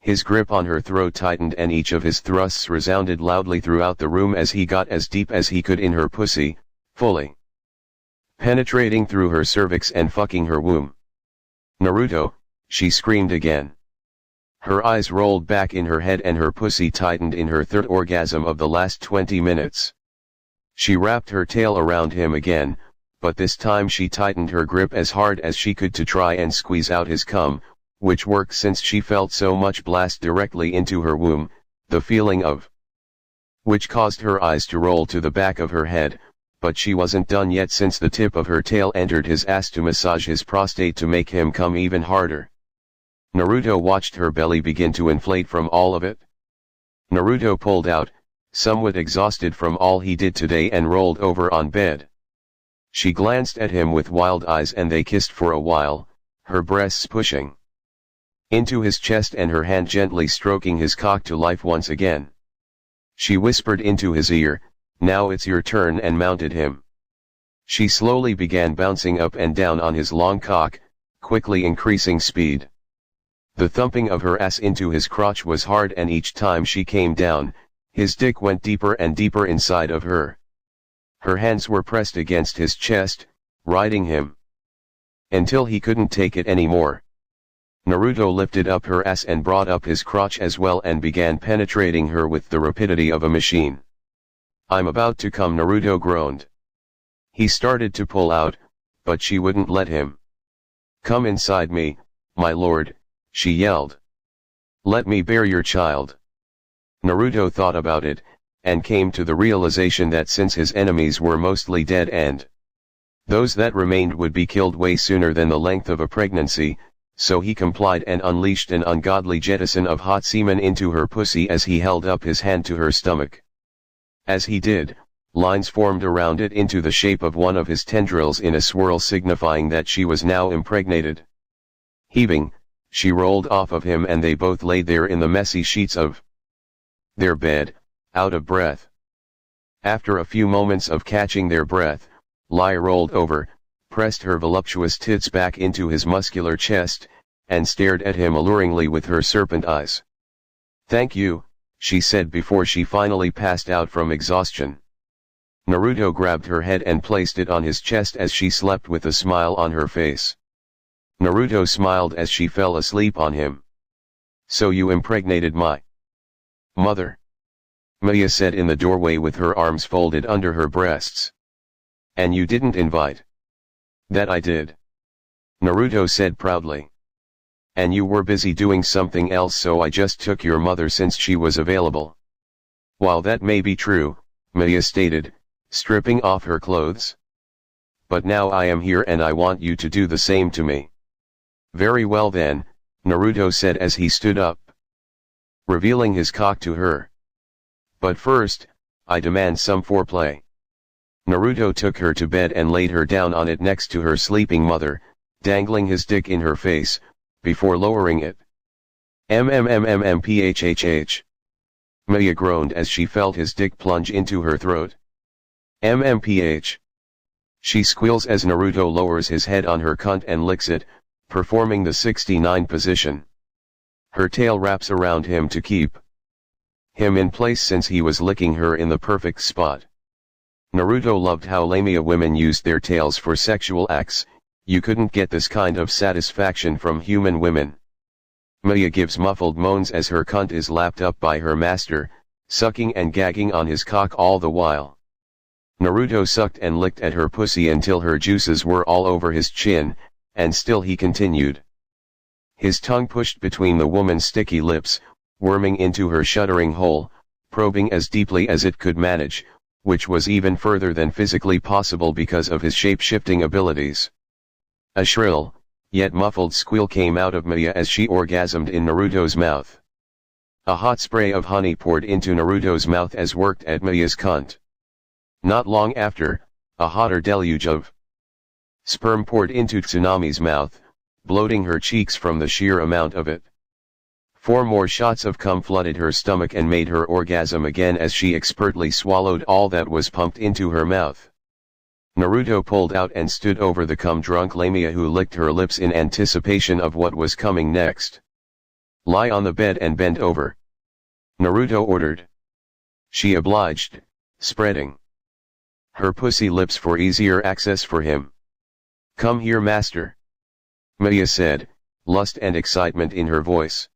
His grip on her throat tightened and each of his thrusts resounded loudly throughout the room as he got as deep as he could in her pussy, fully penetrating through her cervix and fucking her womb. Naruto, she screamed again. Her eyes rolled back in her head and her pussy tightened in her third orgasm of the last 20 minutes. She wrapped her tail around him again, but this time she tightened her grip as hard as she could to try and squeeze out his cum, which worked since she felt so much blast directly into her womb, the feeling of which caused her eyes to roll to the back of her head, but she wasn't done yet since the tip of her tail entered his ass to massage his prostate to make him come even harder. Naruto watched her belly begin to inflate from all of it. Naruto pulled out, somewhat exhausted from all he did today, and rolled over on bed. She glanced at him with wild eyes and they kissed for a while, her breasts pushing into his chest and her hand gently stroking his cock to life once again. She whispered into his ear, "Now it's your turn," and mounted him. She slowly began bouncing up and down on his long cock, quickly increasing speed. The thumping of her ass into his crotch was hard, and each time she came down, his dick went deeper and deeper inside of her. Her hands were pressed against his chest, riding him until he couldn't take it anymore. Naruto lifted up her ass and brought up his crotch as well and began penetrating her with the rapidity of a machine. "I'm about to come," Naruto groaned. He started to pull out, but she wouldn't let him. "Come inside me, my lord," she yelled. "Let me bear your child." Naruto thought about it, and came to the realization that since his enemies were mostly dead and those that remained would be killed way sooner than the length of a pregnancy, so he complied and unleashed an ungodly jettison of hot semen into her pussy as he held up his hand to her stomach. As he did, lines formed around it into the shape of one of his tendrils in a swirl, signifying that she was now impregnated. Heaving, she rolled off of him and they both lay there in the messy sheets of their bed, out of breath. After a few moments of catching their breath, Lai rolled over, pressed her voluptuous tits back into his muscular chest, and stared at him alluringly with her serpent eyes. "Thank you," she said before she finally passed out from exhaustion. Naruto grabbed her head and placed it on his chest as she slept with a smile on her face. Naruto smiled as she fell asleep on him. "So you impregnated my mother?" Maya said in the doorway with her arms folded under her breasts. "And you didn't invite?" "That I did," Naruto said proudly. "And you were busy doing something else, so I just took your mother since she was available." "While that may be true," Maya stated, stripping off her clothes. "But now I am here and I want you to do the same to me." "Very well then," Naruto said as he stood up, revealing his cock to her. "But first, I demand some foreplay." Naruto took her to bed and laid her down on it next to her sleeping mother, dangling his dick in her face, before lowering it. "MMMMMPHHH." Maya groaned as she felt his dick plunge into her throat. "MMPH." She squeals as Naruto lowers his head on her cunt and licks it, performing the 69 position. Her tail wraps around him to keep him in place since he was licking her in the perfect spot. Naruto loved how Lamia women used their tails for sexual acts. You couldn't get this kind of satisfaction from human women. Maya gives muffled moans as her cunt is lapped up by her master, sucking and gagging on his cock all the while. Naruto sucked and licked at her pussy until her juices were all over his chin, and still he continued. His tongue pushed between the woman's sticky lips, worming into her shuddering hole, probing as deeply as it could manage, which was even further than physically possible because of his shape-shifting abilities. A shrill, yet muffled squeal came out of Maya as she orgasmed in Naruto's mouth. A hot spray of honey poured into Naruto's mouth as worked at Maya's cunt. Not long after, a hotter deluge of sperm poured into Tsunami's mouth, bloating her cheeks from the sheer amount of it. 4 more shots of cum flooded her stomach and made her orgasm again as she expertly swallowed all that was pumped into her mouth. Naruto pulled out and stood over the cum-drunk Lamia, who licked her lips in anticipation of what was coming next. "Lie on the bed and bend over," Naruto ordered. She obliged, spreading her pussy lips for easier access for him. "Come here, master," Maya said, lust and excitement in her voice.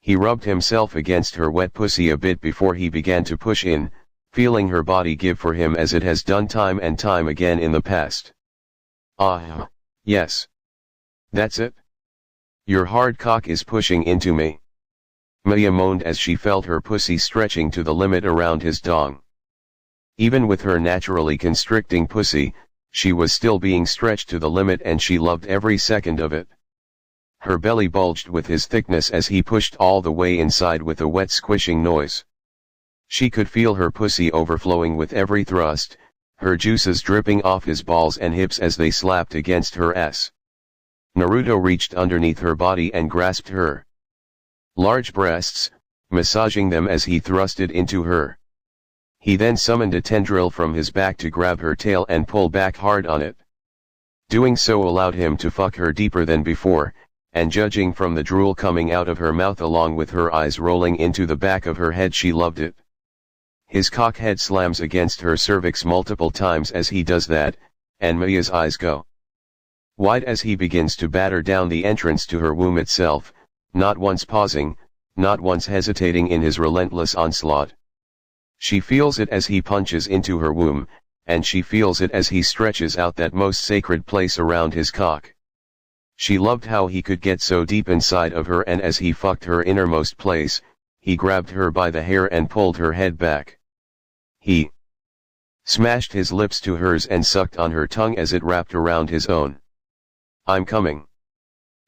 He rubbed himself against her wet pussy a bit before he began to push in, feeling her body give for him as it has done time and time again in the past. "Ah, yes. That's it. Your hard cock is pushing into me," Maya moaned as she felt her pussy stretching to the limit around his dong. Even with her naturally constricting pussy, she was still being stretched to the limit and she loved every second of it. Her belly bulged with his thickness as he pushed all the way inside with a wet squishing noise. She could feel her pussy overflowing with every thrust, her juices dripping off his balls and hips as they slapped against her ass. Naruto reached underneath her body and grasped her large breasts, massaging them as he thrusted into her. He then summoned a tendril from his back to grab her tail and pull back hard on it. Doing so allowed him to fuck her deeper than before, and judging from the drool coming out of her mouth along with her eyes rolling into the back of her head, she loved it. His cock head slams against her cervix multiple times as he does that, and Maya's eyes go wide as he begins to batter down the entrance to her womb itself, not once pausing, not once hesitating in his relentless onslaught. She feels it as he punches into her womb, and she feels it as he stretches out that most sacred place around his cock. She loved how he could get so deep inside of her, and as he fucked her innermost place, he grabbed her by the hair and pulled her head back. He smashed his lips to hers and sucked on her tongue as it wrapped around his own. "I'm coming,"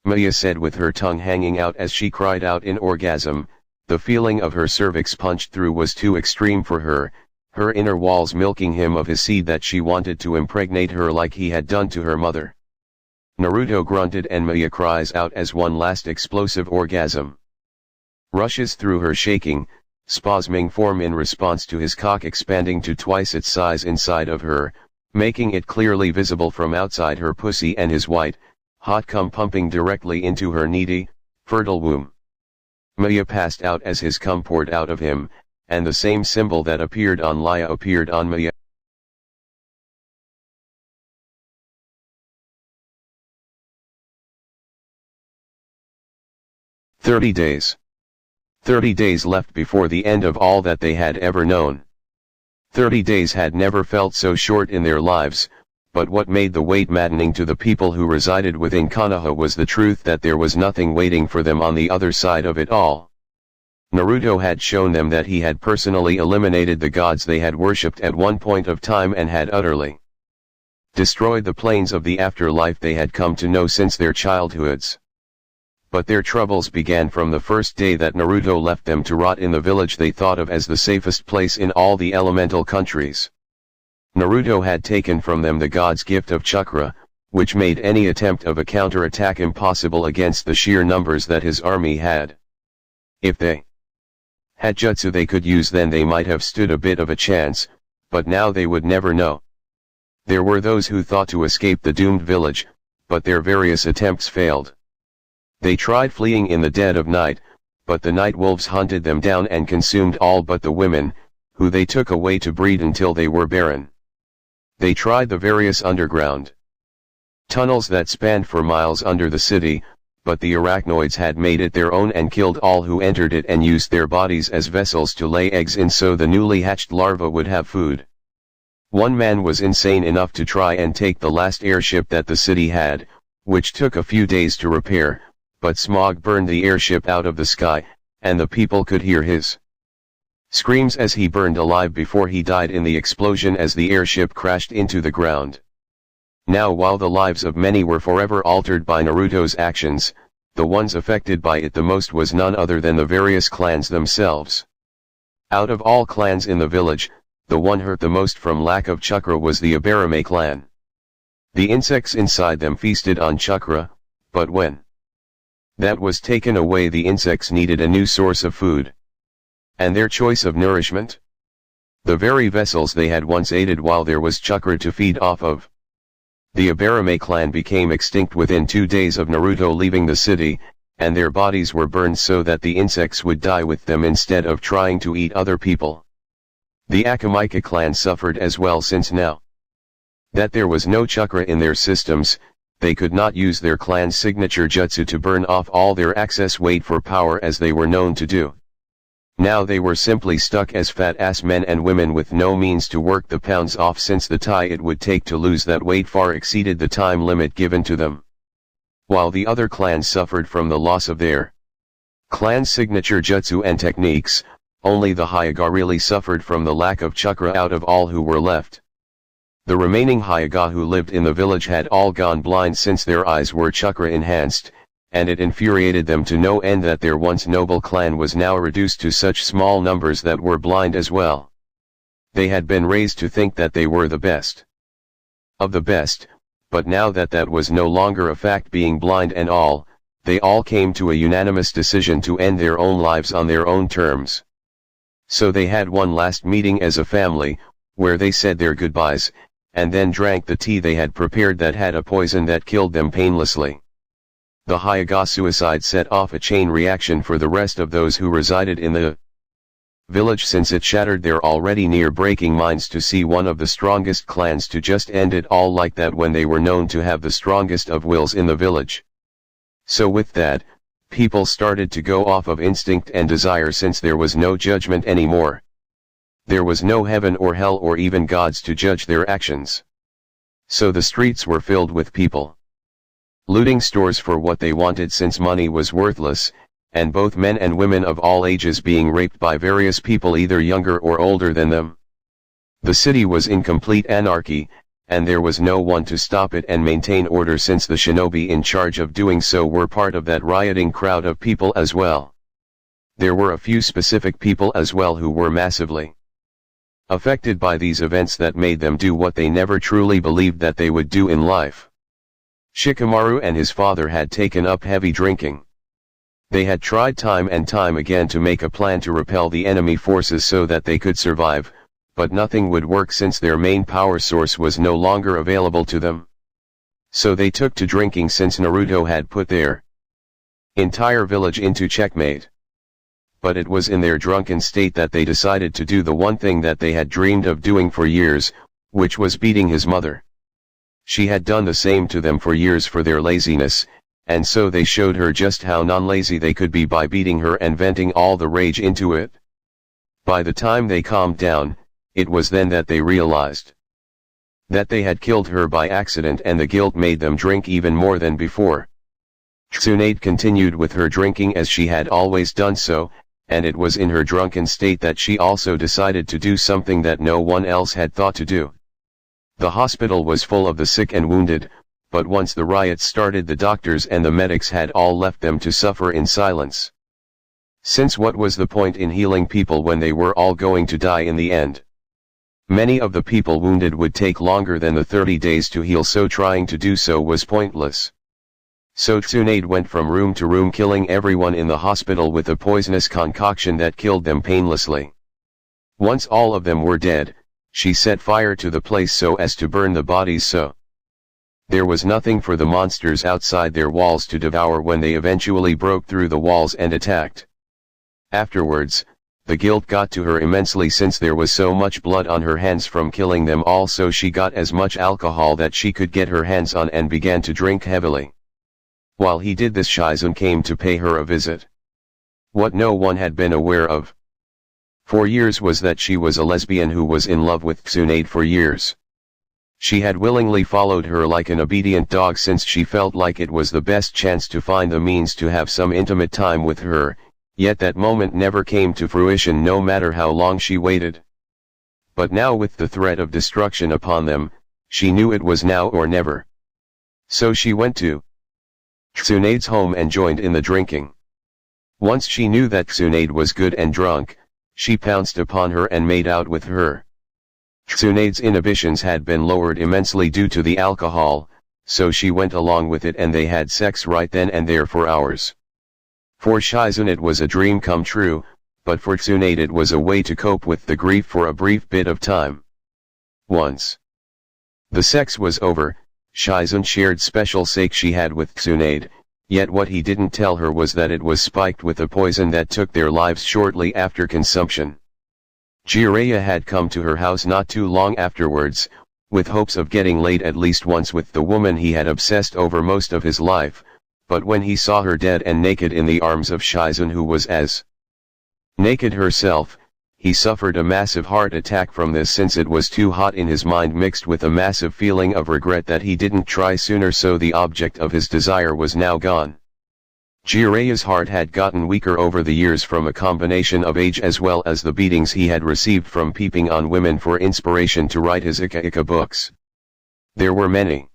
Maya said with her tongue hanging out as she cried out in orgasm. The feeling of her cervix punched through was too extreme for her, her inner walls milking him of his seed that she wanted to impregnate her like he had done to her mother. Naruto grunted and Maya cries out as one last explosive orgasm rushes through her shaking, spasming form in response to his cock expanding to twice its size inside of her, making it clearly visible from outside her pussy, and his white, hot cum pumping directly into her needy, fertile womb. Maya passed out as his cum poured out of him, and the same symbol that appeared on Laya appeared on Maya. "30 days. 30 days left before the end of all that they had ever known. 30 days had never felt so short in their lives, but what made the wait maddening to the people who resided within Konoha was the truth that there was nothing waiting for them on the other side of it all. Naruto had shown them that he had personally eliminated the gods they had worshipped at one point of time and had utterly destroyed the planes of the afterlife they had come to know since their childhoods. But their troubles began from the first day that Naruto left them to rot in the village they thought of as the safest place in all the elemental countries. Naruto had taken from them the god's gift of chakra, which made any attempt of a counterattack impossible against the sheer numbers that his army had. If they had jutsu they could use, then they might have stood a bit of a chance, but now they would never know. There were those who thought to escape the doomed village, but their various attempts failed. They tried fleeing in the dead of night, but the night wolves hunted them down and consumed all but the women, who they took away to breed until they were barren. They tried the various underground tunnels that spanned for miles under the city, but the arachnoids had made it their own and killed all who entered it and used their bodies as vessels to lay eggs in so the newly hatched larvae would have food. One man was insane enough to try and take the last airship that the city had, which took a few days to repair, but smog burned the airship out of the sky, and the people could hear his screams as he burned alive before he died in the explosion as the airship crashed into the ground. Now while the lives of many were forever altered by Naruto's actions, the ones affected by it the most was none other than the various clans themselves. Out of all clans in the village, the one hurt the most from lack of chakra was the Abarame clan. The insects inside them feasted on chakra, but when that was taken away the insects needed a new source of food. And their choice of nourishment? The very vessels they had once aided while there was chakra to feed off of. The Abarame clan became extinct within 2 days of Naruto leaving the city, and their bodies were burned so that the insects would die with them instead of trying to eat other people. The Akamika clan suffered as well since now that there was no chakra in their systems, they could not use their clan's signature jutsu to burn off all their excess weight for power as they were known to do. Now they were simply stuck as fat-ass men and women with no means to work the pounds off since the time it would take to lose that weight far exceeded the time limit given to them. While the other clans suffered from the loss of their clan's signature jutsu and techniques, only the Hyuga really suffered from the lack of chakra out of all who were left. The remaining Hyuga who lived in the village had all gone blind since their eyes were chakra enhanced, and it infuriated them to no end that their once noble clan was now reduced to such small numbers that were blind as well. They had been raised to think that they were the best of the best, but now that that was no longer a fact, being blind and all, they all came to a unanimous decision to end their own lives on their own terms. So they had one last meeting as a family, where they said their goodbyes, and then drank the tea they had prepared that had a poison that killed them painlessly. The Hyuga suicide set off a chain reaction for the rest of those who resided in the village, since it shattered their already near breaking minds to see one of the strongest clans to just end it all like that when they were known to have the strongest of wills in the village. So with that, people started to go off of instinct and desire since there was no judgment anymore. There was no heaven or hell or even gods to judge their actions. So the streets were filled with people looting stores for what they wanted since money was worthless, and both men and women of all ages being raped by various people either younger or older than them. The city was in complete anarchy, and there was no one to stop it and maintain order since the shinobi in charge of doing so were part of that rioting crowd of people as well. There were a few specific people as well who were massively affected by these events that made them do what they never truly believed that they would do in life. Shikamaru and his father had taken up heavy drinking. They had tried time and time again to make a plan to repel the enemy forces so that they could survive, but nothing would work since their main power source was no longer available to them. So they took to drinking since Naruto had put their entire village into checkmate. But it was in their drunken state that they decided to do the one thing that they had dreamed of doing for years, which was beating his mother. She had done the same to them for years for their laziness, and so they showed her just how non-lazy they could be by beating her and venting all the rage into it. By the time they calmed down, it was then that they realized that they had killed her by accident, and the guilt made them drink even more than before. Tsunade continued with her drinking as she had always done so, and it was in her drunken state that she also decided to do something that no one else had thought to do. The hospital was full of the sick and wounded, but once the riots started the doctors and the medics had all left them to suffer in silence. Since what was the point in healing people when they were all going to die in the end? Many of the people wounded would take longer than the 30 days to heal, so trying to do so was pointless. So Tsunade went from room to room killing everyone in the hospital with a poisonous concoction that killed them painlessly. Once all of them were dead, she set fire to the place so as to burn the bodies so there was nothing for the monsters outside their walls to devour when they eventually broke through the walls and attacked. Afterwards, The guilt got to her immensely since there was so much blood on her hands from killing them all, so she got as much alcohol that she could get her hands on and began to drink heavily. While he did this, Shizun came to pay her a visit. What no one had been aware of for years was that she was a lesbian who was in love with Tsunade for years. She had willingly followed her like an obedient dog since she felt like it was the best chance to find the means to have some intimate time with her, yet that moment never came to fruition no matter how long she waited. But now, with the threat of destruction upon them, she knew it was now or never. So she went to Tsunade's home and joined in the drinking. Once she knew that Tsunade was good and drunk, she pounced upon her and made out with her. Tsunade's inhibitions had been lowered immensely due to the alcohol, so she went along with it and they had sex right then and there for hours. For Shizun it was a dream come true, but for Tsunade it was a way to cope with the grief for a brief bit of time. Once the sex was over, Shizun shared special sake she had with Tsunade, yet what he didn't tell her was that it was spiked with a poison that took their lives shortly after consumption. Jiraiya had come to her house not too long afterwards, with hopes of getting laid at least once with the woman he had obsessed over most of his life, but when he saw her dead and naked in the arms of Shizun, who was as naked herself, he suffered a massive heart attack from this, since it was too hot in his mind, mixed with a massive feeling of regret that he didn't try sooner, so the object of his desire was now gone. Jiraiya's heart had gotten weaker over the years from a combination of age as well as the beatings he had received from peeping on women for inspiration to write his Ika books. There were many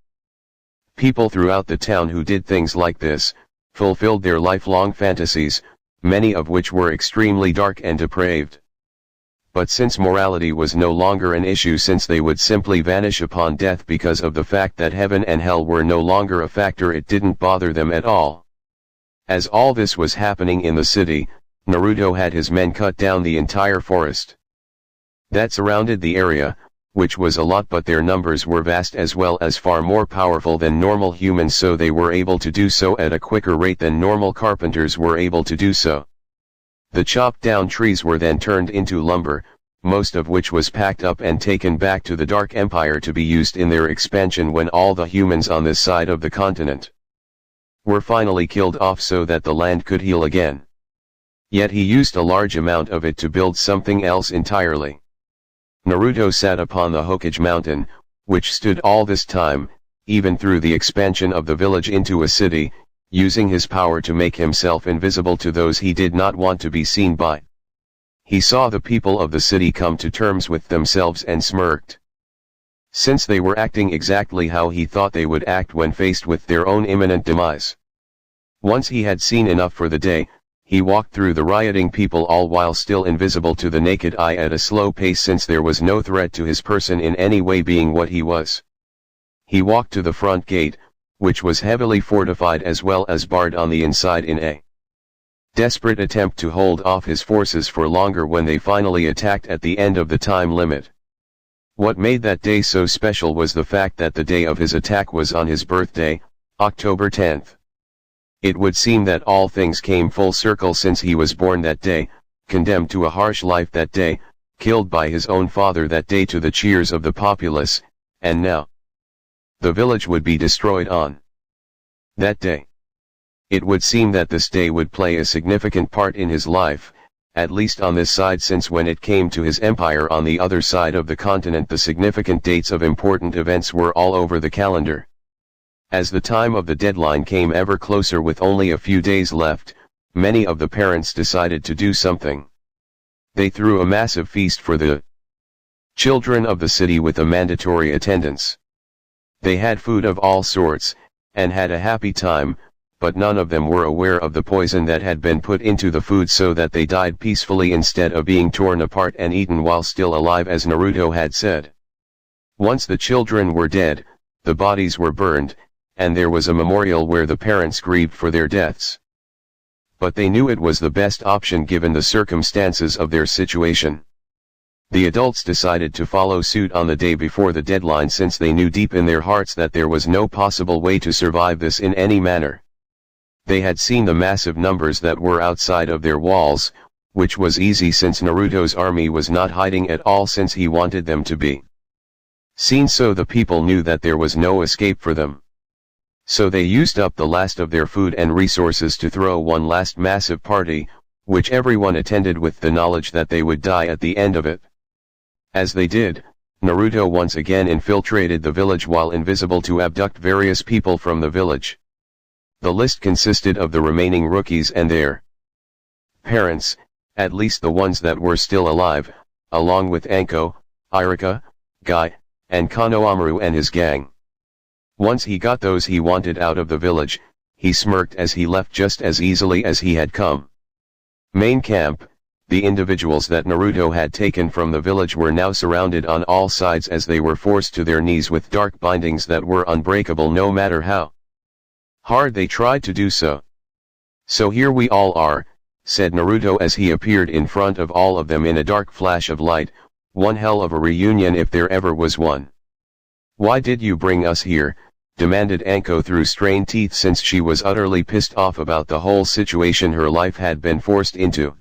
people throughout the town who did things like this, fulfilled their lifelong fantasies, many of which were extremely dark and depraved. But since morality was no longer an issue, since they would simply vanish upon death because of the fact that heaven and hell were no longer a factor, it didn't bother them at all. As all this was happening in the city, Naruto had his men cut down the entire forest that surrounded the area, which was a lot, but their numbers were vast as well as far more powerful than normal humans, so they were able to do so at a quicker rate than normal carpenters were able to do so. The chopped down trees were then turned into lumber, most of which was packed up and taken back to the Dark Empire to be used in their expansion when all the humans on this side of the continent were finally killed off so that the land could heal again. Yet he used a large amount of it to build something else entirely. Naruto sat upon the Hokage mountain, which stood all this time, even through the expansion of the village into a city, using his power to make himself invisible to those he did not want to be seen by. He saw the people of the city come to terms with themselves and smirked. Since they were acting exactly how he thought they would act when faced with their own imminent demise. Once he had seen enough for the day, he walked through the rioting people, all while still invisible to the naked eye at a slow pace, since there was no threat to his person in any way, being what he was. He walked to the front gate, which was heavily fortified as well as barred on the inside in a desperate attempt to hold off his forces for longer when they finally attacked at the end of the time limit. What made that day so special was the fact that the day of his attack was on his birthday, October 10th. It would seem that all things came full circle, since he was born that day, condemned to a harsh life that day, killed by his own father that day to the cheers of the populace, and now the village would be destroyed on that day. It would seem that this day would play a significant part in his life, at least on this side, since when it came to his empire on the other side of the continent, the significant dates of important events were all over the calendar. As the time of the deadline came ever closer with only a few days left, many of the parents decided to do something. They threw a massive feast for the children of the city with a mandatory attendance. They had food of all sorts, and had a happy time, but none of them were aware of the poison that had been put into the food, so that they died peacefully instead of being torn apart and eaten while still alive, as Naruto had said. Once the children were dead, the bodies were burned, and there was a memorial where the parents grieved for their deaths. But they knew it was the best option given the circumstances of their situation. The adults decided to follow suit on the day before the deadline, since they knew deep in their hearts that there was no possible way to survive this in any manner. They had seen the massive numbers that were outside of their walls, which was easy since Naruto's army was not hiding at all since he wanted them to be seen, so the people knew that there was no escape for them. So they used up the last of their food and resources to throw one last massive party, which everyone attended with the knowledge that they would die at the end of it. As they did, Naruto once again infiltrated the village while invisible to abduct various people from the village. The list consisted of the remaining rookies and their parents, at least the ones that were still alive, along with Anko, Iruka, Guy, and Konohamaru and his gang. Once he got those he wanted out of the village, he smirked as he left just as easily as he had come. Main camp. The individuals that Naruto had taken from the village were now surrounded on all sides as they were forced to their knees with dark bindings that were unbreakable no matter how hard they tried to do so. "So here we all are," said Naruto as he appeared in front of all of them in a dark flash of light. "One hell of a reunion if there ever was one." "Why did you bring us here?" demanded Anko through strained teeth, since she was utterly pissed off about the whole situation her life had been forced into.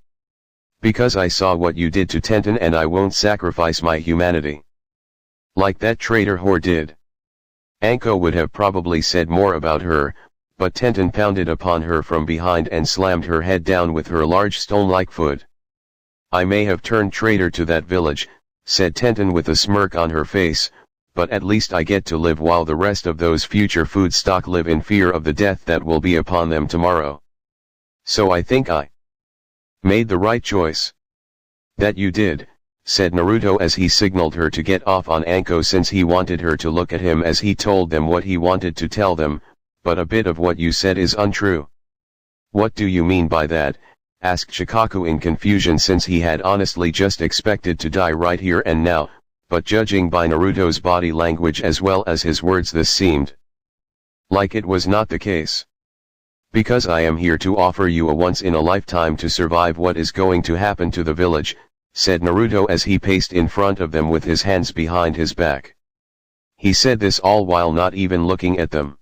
"Because I saw what you did to Tenten and I won't sacrifice my humanity like that traitor whore did." Anko would have probably said more about her, but Tenten pounded upon her from behind and slammed her head down with her large stone-like foot. "I may have turned traitor to that village," said Tenten with a smirk on her face, "but at least I get to live while the rest of those future food stock live in fear of the death that will be upon them tomorrow. So I think I made the right choice." "That you did," said Naruto as he signaled her to get off on Anko since he wanted her to look at him as he told them what he wanted to tell them, "but a bit of what you said is untrue." "What do you mean by that?" asked Shikaku in confusion, since he had honestly just expected to die right here and now, but judging by Naruto's body language as well as his words this seemed like it was not the case. "Because I am here to offer you a once-in-a-lifetime to survive what is going to happen to the village," said Naruto as he paced in front of them with his hands behind his back. He said this all while not even looking at them.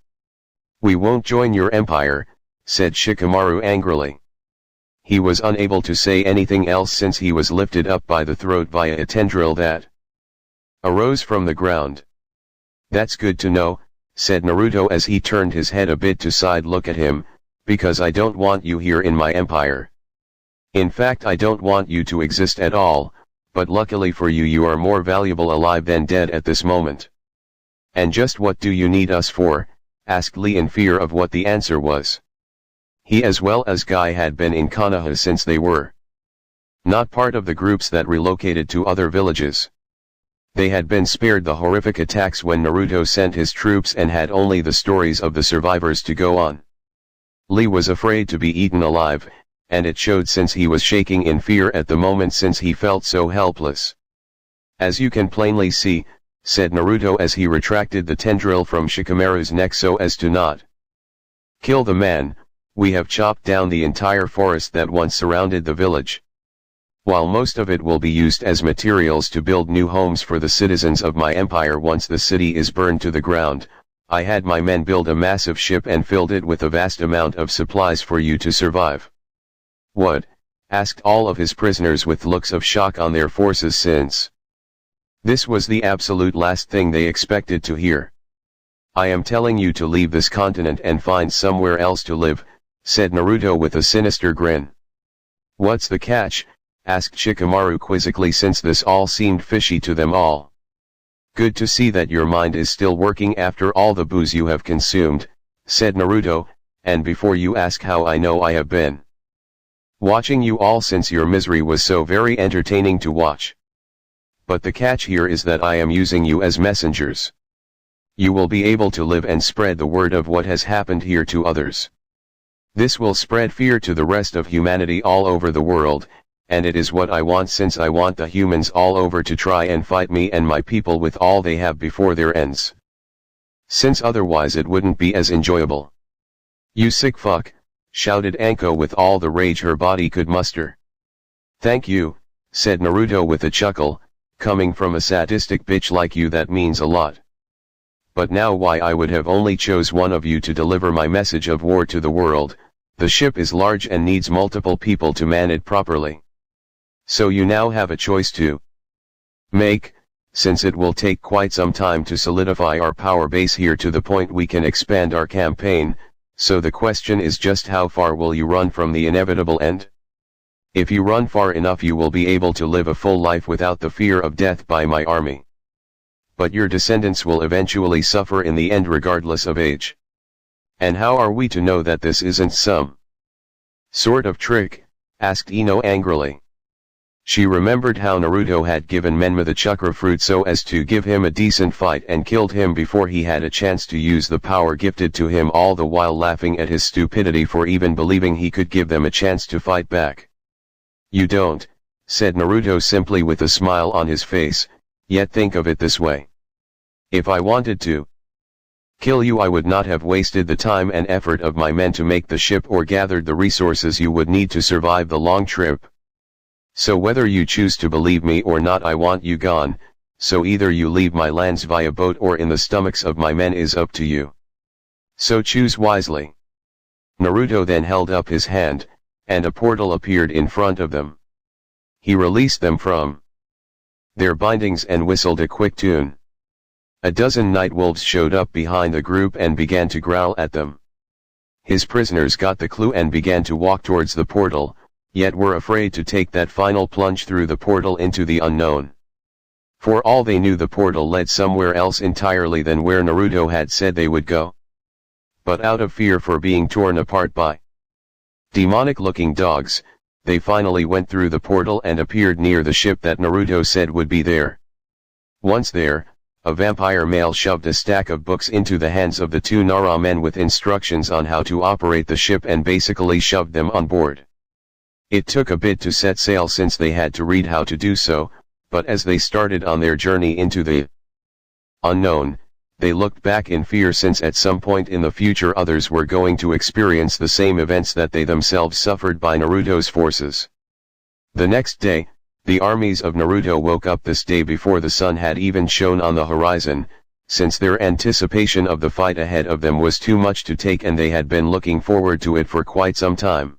"We won't join your empire," said Shikamaru angrily. He was unable to say anything else since he was lifted up by the throat via a tendril that arose from the ground. "That's good to know," said Naruto as he turned his head a bit to side look at him, "because I don't want you here in my empire. In fact, I don't want you to exist at all, but luckily for you, you are more valuable alive than dead at this moment." "And just what do you need us for?" asked Lee in fear of what the answer was. He as well as Guy had been in Konoha since they were not part of the groups that relocated to other villages. They had been spared the horrific attacks when Naruto sent his troops and had only the stories of the survivors to go on. Lee was afraid to be eaten alive, and it showed since he was shaking in fear at the moment since he felt so helpless. "As you can plainly see," said Naruto as he retracted the tendril from Shikamaru's neck so as to not kill the man, "we have chopped down the entire forest that once surrounded the village. While most of it will be used as materials to build new homes for the citizens of my empire once the city is burned to the ground, I had my men build a massive ship and filled it with a vast amount of supplies for you to survive." "What?" asked all of his prisoners with looks of shock on their faces, since this was the absolute last thing they expected to hear. "I am telling you to leave this continent and find somewhere else to live," said Naruto with a sinister grin. "What's the catch?" asked Shikamaru quizzically, since this all seemed fishy to them all. "Good to see that your mind is still working after all the booze you have consumed," said Naruto, "and before you ask how I know, I have been watching you all since your misery was so very entertaining to watch. But the catch here is that I am using you as messengers. You will be able to live and spread the word of what has happened here to others. This will spread fear to the rest of humanity all over the world, and it is what I want, since I want the humans all over to try and fight me and my people with all they have before their ends. Since otherwise it wouldn't be as enjoyable." "You sick fuck," shouted Anko with all the rage her body could muster. "Thank you," said Naruto with a chuckle, "coming from a sadistic bitch like you that means a lot. But now why I would have only chose one of you to deliver my message of war to the world. The ship is large and needs multiple people to man it properly. So you now have a choice to make, since it will take quite some time to solidify our power base here to the point we can expand our campaign, so the question is just how far will you run from the inevitable end? If you run far enough you will be able to live a full life without the fear of death by my army. But your descendants will eventually suffer in the end regardless of age. And how are we to know that this isn't some sort of trick? Asked Ino angrily. She remembered how Naruto had given Menma the chakra fruit so as to give him a decent fight and killed him before he had a chance to use the power gifted to him, all the while laughing at his stupidity for even believing he could give them a chance to fight back. You don't, said Naruto simply with a smile on his face, yet think of it this way. If I wanted to kill you I would not have wasted the time and effort of my men to make the ship or gathered the resources you would need to survive the long trip. So whether you choose to believe me or not I want you gone, so either you leave my lands via boat or in the stomachs of my men is up to you. So choose wisely. Naruto then held up his hand, and a portal appeared in front of them. He released them from their bindings and whistled a quick tune. A dozen night wolves showed up behind the group and began to growl at them. His prisoners got the clue and began to walk towards the portal, yet were afraid to take that final plunge through the portal into the unknown. For all they knew the portal led somewhere else entirely than where Naruto had said they would go. But out of fear for being torn apart by demonic-looking dogs, they finally went through the portal and appeared near the ship that Naruto said would be there. Once there, a vampire male shoved a stack of books into the hands of the two Nara men with instructions on how to operate the ship and basically shoved them on board. It took a bit to set sail since they had to read how to do so, but as they started on their journey into the unknown, they looked back in fear since at some point in the future others were going to experience the same events that they themselves suffered by Naruto's forces. The next day, the armies of Naruto woke up this day before the sun had even shone on the horizon, since their anticipation of the fight ahead of them was too much to take and they had been looking forward to it for quite some time.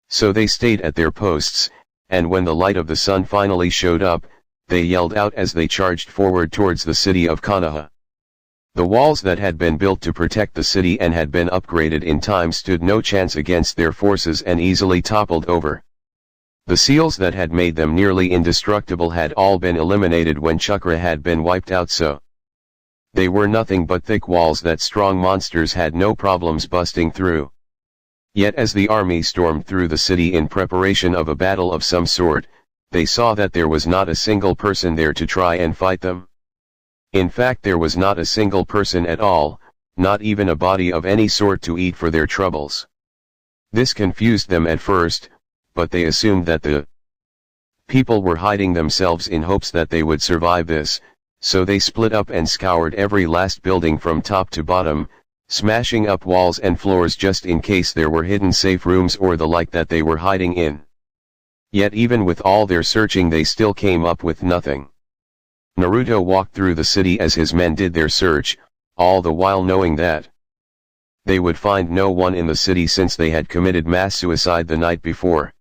So they stayed at their posts, and when the light of the sun finally showed up, they yelled out as they charged forward towards the city of Konoha. The walls that had been built to protect the city and had been upgraded in time stood no chance against their forces and easily toppled over. The seals that had made them nearly indestructible had all been eliminated when chakra had been wiped out, so they were nothing but thick walls that strong monsters had no problems busting through. Yet as the army stormed through the city in preparation of a battle of some sort, they saw that there was not a single person there to try and fight them. In fact, there was not a single person at all, not even a body of any sort to eat for their troubles. This confused them at first, but they assumed that the people were hiding themselves in hopes that they would survive this, so they split up and scoured every last building from top to bottom, smashing up walls and floors just in case there were hidden safe rooms or the like that they were hiding in. Yet even with all their searching they still came up with nothing. Naruto walked through the city as his men did their search, all the while knowing that they would find no one in the city since they had committed mass suicide the night before.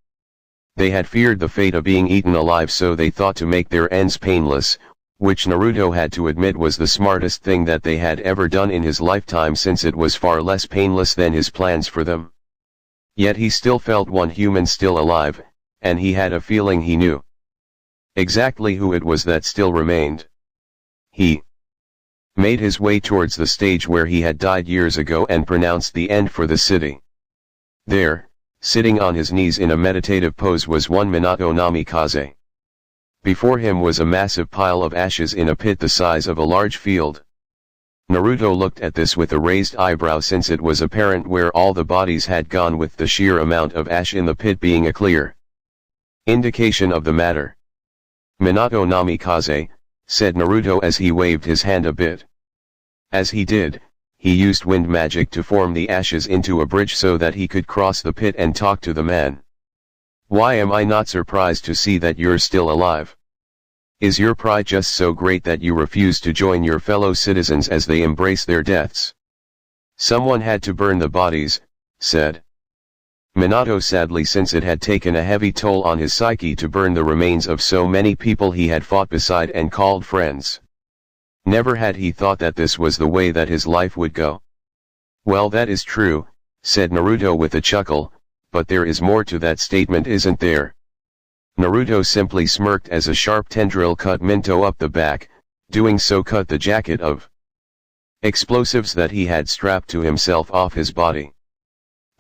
They had feared the fate of being eaten alive, so they thought to make their ends painless, which Naruto had to admit was the smartest thing that they had ever done in his lifetime since it was far less painless than his plans for them. Yet he still felt one human still alive, and he had a feeling he knew exactly who it was that still remained. He made his way towards the stage where he had died years ago and pronounced the end for the city. There, sitting on his knees in a meditative pose, was one Minato Namikaze. Before him was a massive pile of ashes in a pit the size of a large field. Naruto looked at this with a raised eyebrow since it was apparent where all the bodies had gone, with the sheer amount of ash in the pit being a clear indication of the matter. Minato Namikaze, said Naruto as he waved his hand a bit. As he did, he used wind magic to form the ashes into a bridge so that he could cross the pit and talk to the man. Why am I not surprised to see that you're still alive? Is your pride just so great that you refuse to join your fellow citizens as they embrace their deaths? Someone had to burn the bodies, said Minato sadly, since it had taken a heavy toll on his psyche to burn the remains of so many people he had fought beside and called friends. Never had he thought that this was the way that his life would go. Well, that is true, said Naruto with a chuckle, but there is more to that statement, isn't there? Naruto simply smirked as a sharp tendril cut Minto up the back, doing so cut the jacket of explosives that he had strapped to himself off his body.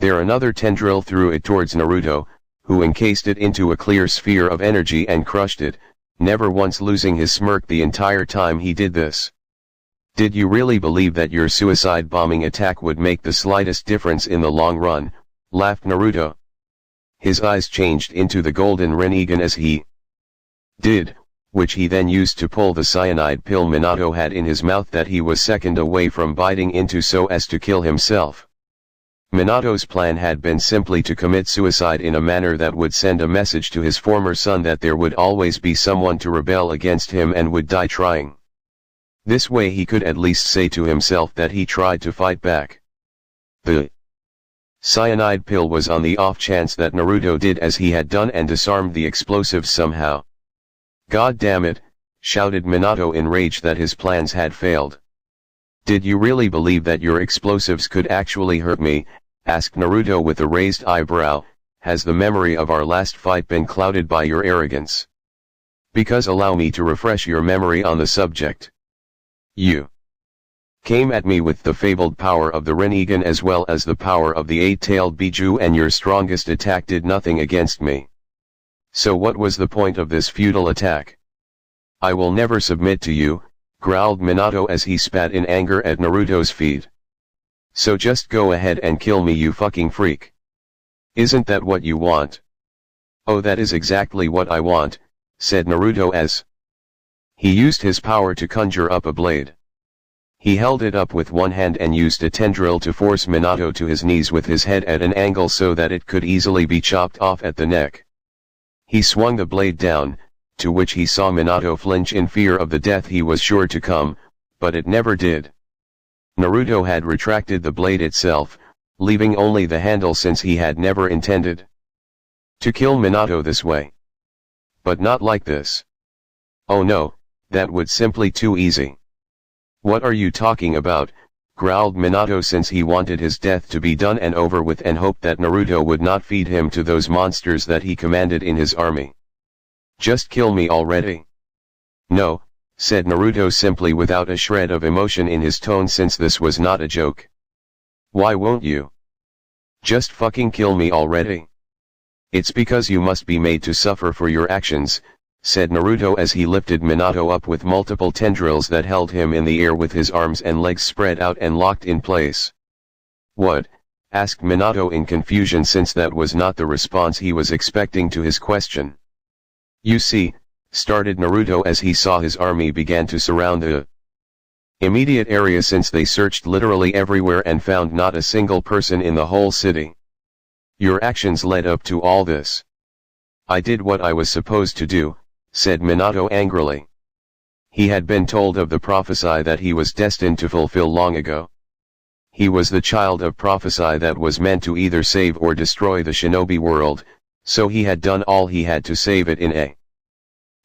There another tendril threw it towards Naruto, who encased it into a clear sphere of energy and crushed it, never once losing his smirk the entire time he did this. Did you really believe that your suicide bombing attack would make the slightest difference in the long run? Laughed Naruto. His eyes changed into the golden Rinnegan as he did, which he then used to pull the cyanide pill Minato had in his mouth that he was second away from biting into so as to kill himself. Minato's plan had been simply to commit suicide in a manner that would send a message to his former son that there would always be someone to rebel against him and would die trying. This way he could at least say to himself that he tried to fight back. The cyanide pill was on the off chance that Naruto did as he had done and disarmed the explosives somehow. God damn it, shouted Minato in rage that his plans had failed. Did you really believe that your explosives could actually hurt me? Asked Naruto with a raised eyebrow. Has the memory of our last fight been clouded by your arrogance? Because allow me to refresh your memory on the subject. You came at me with the fabled power of the Rinnegan as well as the power of the eight-tailed Biju, and your strongest attack did nothing against me. So what was the point of this futile attack? I will never submit to you, growled Minato as he spat in anger at Naruto's feet. So just go ahead and kill me, you fucking freak. Isn't that what you want? Oh, that is exactly what I want, said Naruto as he used his power to conjure up a blade. He held it up with one hand and used a tendril to force Minato to his knees with his head at an angle so that it could easily be chopped off at the neck. He swung the blade down, to which he saw Minato flinch in fear of the death he was sure to come, but it never did. Naruto had retracted the blade itself, leaving only the handle since he had never intended to kill Minato this way. But not like this. Oh no, that would simply too easy. What are you talking about? Growled Minato, since he wanted his death to be done and over with and hoped that Naruto would not feed him to those monsters that he commanded in his army. Just kill me already. No, said Naruto simply without a shred of emotion in his tone, since this was not a joke. Why won't you? Just fucking kill me already. It's because you must be made to suffer for your actions, said Naruto as he lifted Minato up with multiple tendrils that held him in the air with his arms and legs spread out and locked in place. What? Asked Minato in confusion, since that was not the response he was expecting to his question. You see, started Naruto as he saw his army began to surround the immediate area, since they searched literally everywhere and found not a single person in the whole city. Your actions led up to all this. I did what I was supposed to do, said Minato angrily. He had been told of the prophecy that he was destined to fulfill long ago. He was the child of prophecy that was meant to either save or destroy the shinobi world, so he had done all he had to save it in a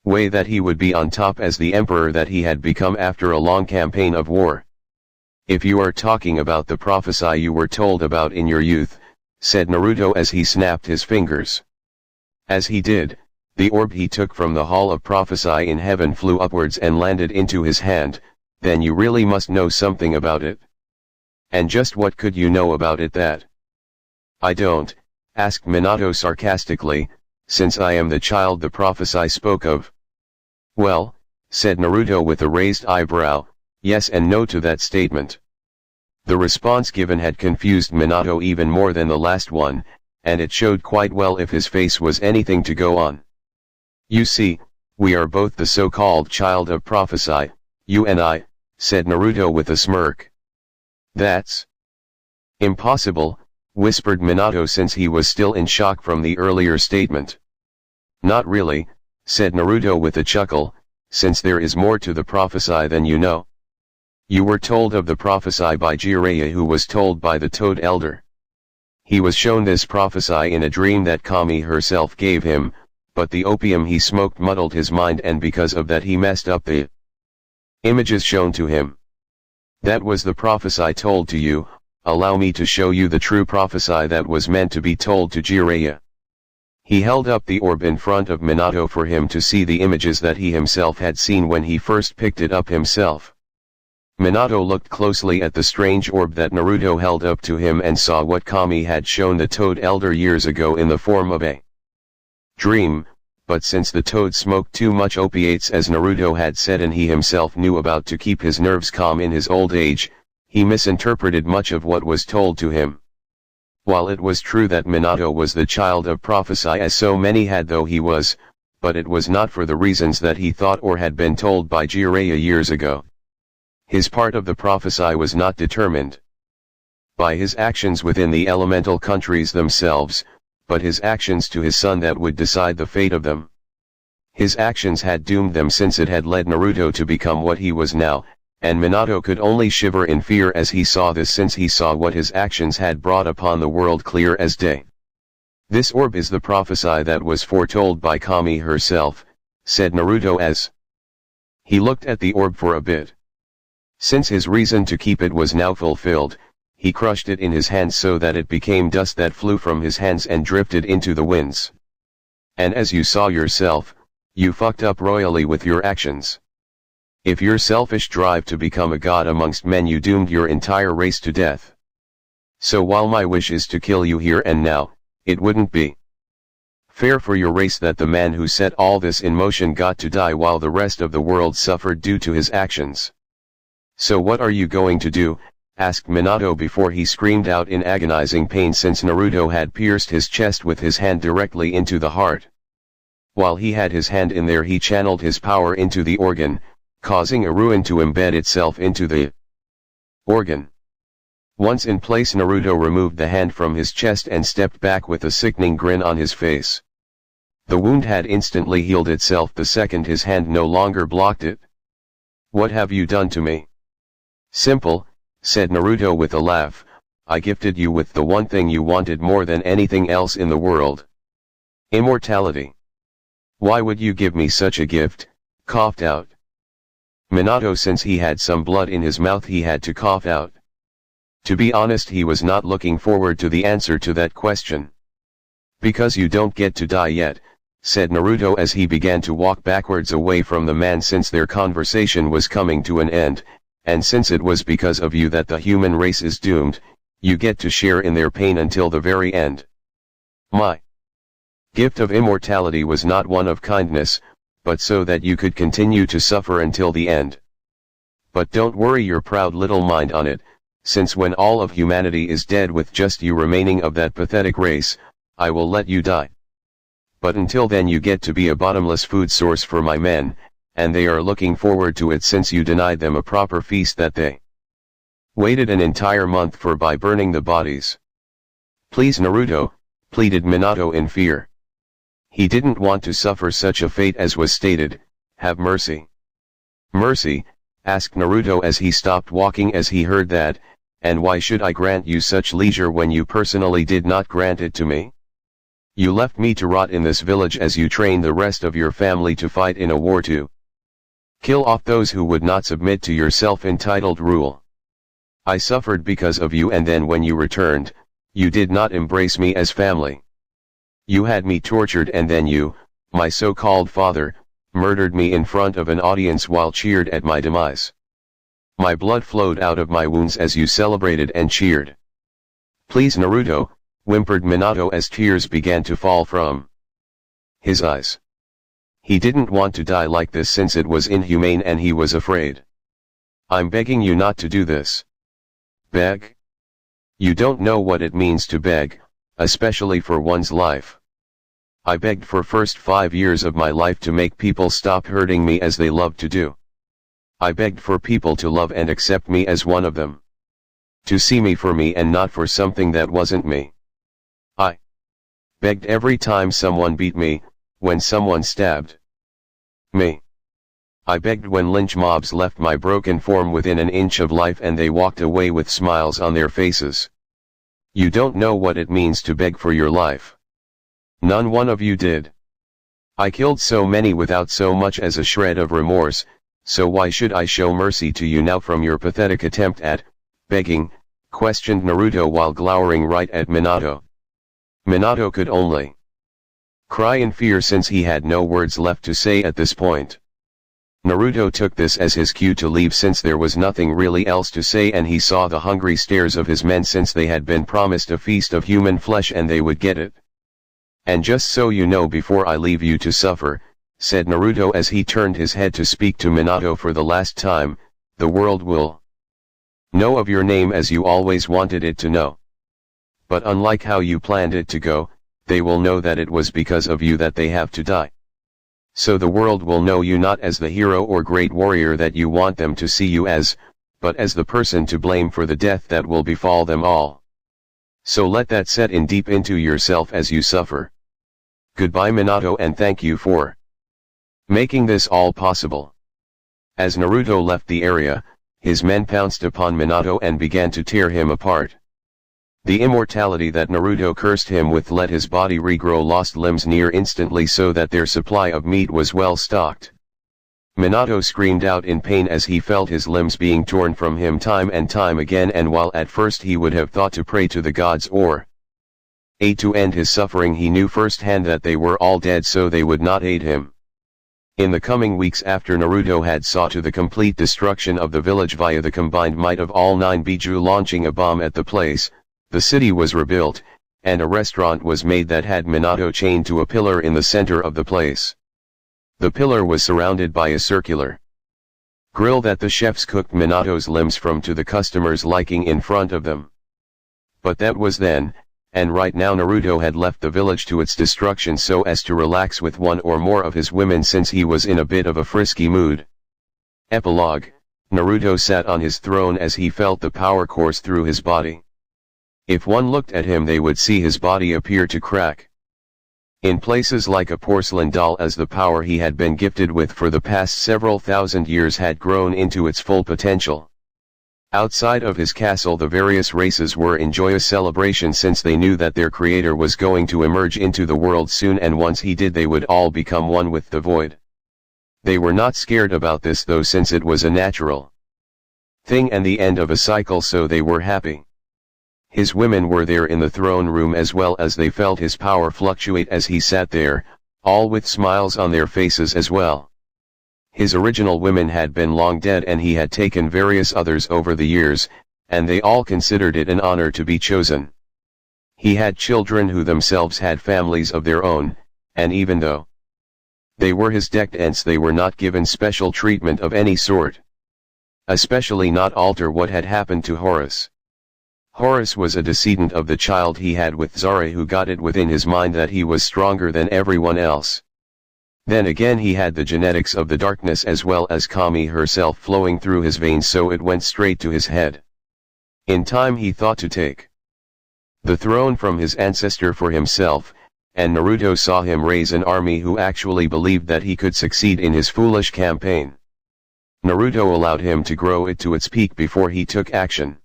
way that he would be on top as the emperor that he had become after a long campaign of war. If you are talking about the prophecy you were told about in your youth, said Naruto as he snapped his fingers. As he did, the orb he took from the Hall of Prophecy in heaven flew upwards and landed into his hand. Then you really must know something about it. And just what could you know about it that I don't? Asked Minato sarcastically, since I am the child the prophecy spoke of. Well, said Naruto with a raised eyebrow, yes and no to that statement. The response given had confused Minato even more than the last one, and it showed quite well if his face was anything to go on. You see, we are both the so-called child of prophecy, you and I, said Naruto with a smirk. That's impossible, whispered Minato, since he was still in shock from the earlier statement. Not really, said Naruto with a chuckle, since there is more to the prophecy than you know. You were told of the prophecy by Jiraiya, who was told by the Toad Elder. He was shown this prophecy in a dream that Kami herself gave him, but the opium he smoked muddled his mind, and because of that he messed up the images shown to him. That was the prophecy told to you. Allow me to show you the true prophecy that was meant to be told to Jiraiya. He held up the orb in front of Minato for him to see the images that he himself had seen when he first picked it up himself. Minato looked closely at the strange orb that Naruto held up to him and saw what Kami had shown the Toad Elder years ago in the form of a dream, but since the Toad smoked too much opiates as Naruto had said and he himself knew about to keep his nerves calm in his old age, he misinterpreted much of what was told to him. While it was true that Minato was the child of prophecy as so many had though he was, but it was not for the reasons that he thought or had been told by Jiraiya years ago. His part of the prophecy was not determined by his actions within the elemental countries themselves, but his actions to his son that would decide the fate of them. His actions had doomed them since it had led Naruto to become what he was now, and Minato could only shiver in fear as he saw this, since he saw what his actions had brought upon the world clear as day. This orb is the prophecy that was foretold by Kami herself, said Naruto as he looked at the orb for a bit. Since his reason to keep it was now fulfilled, he crushed it in his hands so that it became dust that flew from his hands and drifted into the winds. And as you saw yourself, you fucked up royally with your actions. If your selfish drive to become a god amongst men, you doomed your entire race to death. So while my wish is to kill you here and now, it wouldn't be fair for your race that the man who set all this in motion got to die while the rest of the world suffered due to his actions. So what are you going to do? Asked Minato before he screamed out in agonizing pain, since Naruto had pierced his chest with his hand directly into the heart. While he had his hand in there, he channeled his power into the organ, causing a ruin to embed itself into the organ. Once in place, Naruto removed the hand from his chest and stepped back with a sickening grin on his face. The wound had instantly healed itself the second his hand no longer blocked it. What have you done to me? Simple, said Naruto with a laugh. I gifted you with the one thing you wanted more than anything else in the world. Immortality. Why would you give me such a gift? Coughed out Minato. Since he had some blood in his mouth, he had to cough out. To be honest, he was not looking forward to the answer to that question. Because you don't get to die yet, said Naruto as he began to walk backwards away from the man, since their conversation was coming to an end. And since it was because of you that the human race is doomed, you get to share in their pain until the very end. My gift of immortality was not one of kindness, but so that you could continue to suffer until the end. But don't worry your proud little mind on it, since when all of humanity is dead with just you remaining of that pathetic race, I will let you die. But until then you get to be a bottomless food source for my men, and they are looking forward to it, since you denied them a proper feast that they waited an entire month for by burning the bodies. Please Naruto, pleaded Minato in fear. He didn't want to suffer such a fate as was stated. Have mercy. Mercy? Asked Naruto as he stopped walking as he heard that, and why should I grant you such leisure when you personally did not grant it to me? You left me to rot in this village as you trained the rest of your family to fight in a war to kill off those who would not submit to your self-entitled rule. I suffered because of you, and then when you returned, you did not embrace me as family. You had me tortured, and then you, my so-called father, murdered me in front of an audience while cheered at my demise. My blood flowed out of my wounds as you celebrated and cheered. Please Naruto, whimpered Minato as tears began to fall from his eyes. He didn't want to die like this since it was inhumane and he was afraid. I'm begging you not to do this. Beg? You don't know what it means to beg, especially for one's life. I begged for first 5 years of my life to make people stop hurting me as they love to do. I begged for people to love and accept me as one of them. To see me for me and not for something that wasn't me. I begged every time someone beat me, when someone stabbed me. I begged when lynch mobs left my broken form within an inch of life and they walked away with smiles on their faces. You don't know what it means to beg for your life. None one of you did. I killed so many without so much as a shred of remorse, so why should I show mercy to you now from your pathetic attempt at begging? Questioned Naruto while glowering right at Minato. Minato could only cry in fear since he had no words left to say at this point. Naruto took this as his cue to leave since there was nothing really else to say, and he saw the hungry stares of his men since they had been promised a feast of human flesh and they would get it. And just so you know, before I leave you to suffer, said Naruto as he turned his head to speak to Minato for the last time, the world will know of your name as you always wanted it to know. But unlike how you planned it to go, they will know that it was because of you that they have to die. So the world will know you not as the hero or great warrior that you want them to see you as, but as the person to blame for the death that will befall them all. So let that set in deep into yourself as you suffer. Goodbye Minato, and thank you for making this all possible. As Naruto left the area, his men pounced upon Minato and began to tear him apart. The immortality that Naruto cursed him with let his body regrow lost limbs near instantly so that their supply of meat was well stocked. Minato screamed out in pain as he felt his limbs being torn from him time and time again, and while at first he would have thought to pray to the gods or aid to end his suffering, he knew firsthand that they were all dead, so they would not aid him. In the coming weeks after Naruto had saw to the complete destruction of the village via the combined might of all 9 Biju launching a bomb at the place, the city was rebuilt, and a restaurant was made that had Minato chained to a pillar in the center of the place. The pillar was surrounded by a circular grill that the chefs cooked Minato's limbs from to the customers' liking in front of them. But that was then, and right now Naruto had left the village to its destruction so as to relax with one or more of his women since he was in a bit of a frisky mood. Epilogue: Naruto sat on his throne as he felt the power course through his body. If one looked at him they would see his body appear to crack in places like a porcelain doll, as the power he had been gifted with for the past several thousand years had grown into its full potential. Outside of his castle the various races were in joyous celebration since they knew that their creator was going to emerge into the world soon, and once he did they would all become one with the void. They were not scared about this though, since it was a natural thing and the end of a cycle, so they were happy. His women were there in the throne room as well, as they felt his power fluctuate as he sat there, all with smiles on their faces as well. His original women had been long dead and he had taken various others over the years, and they all considered it an honor to be chosen. He had children who themselves had families of their own, and even though they were his decadents they were not given special treatment of any sort. Especially not alter what had happened to Horus. Horus was a descendant of the child he had with Zara, who got it within his mind that he was stronger than everyone else. Then again he had the genetics of the darkness as well as Kami herself flowing through his veins, so it went straight to his head. In time he thought to take the throne from his ancestor for himself, and Naruto saw him raise an army who actually believed that he could succeed in his foolish campaign. Naruto allowed him to grow it to its peak before he took action.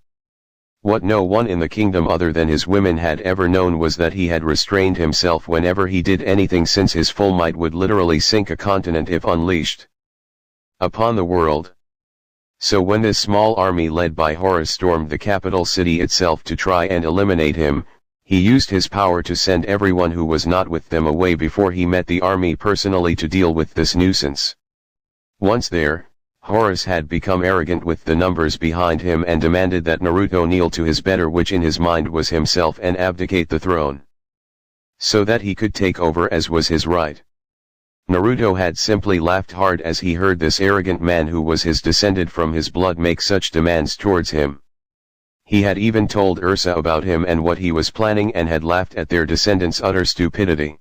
What no one in the kingdom other than his women had ever known was that he had restrained himself whenever he did anything, since his full might would literally sink a continent if unleashed upon the world. So when this small army led by Horus stormed the capital city itself to try and eliminate him, he used his power to send everyone who was not with them away before he met the army personally to deal with this nuisance. Once there, Horus had become arrogant with the numbers behind him and demanded that Naruto kneel to his better, which in his mind was himself, and abdicate the throne, so that he could take over as was his right. Naruto had simply laughed hard as he heard this arrogant man who was his descended from his blood make such demands towards him. He had even told Ursa about him and what he was planning, and had laughed at their descendants' utter stupidity.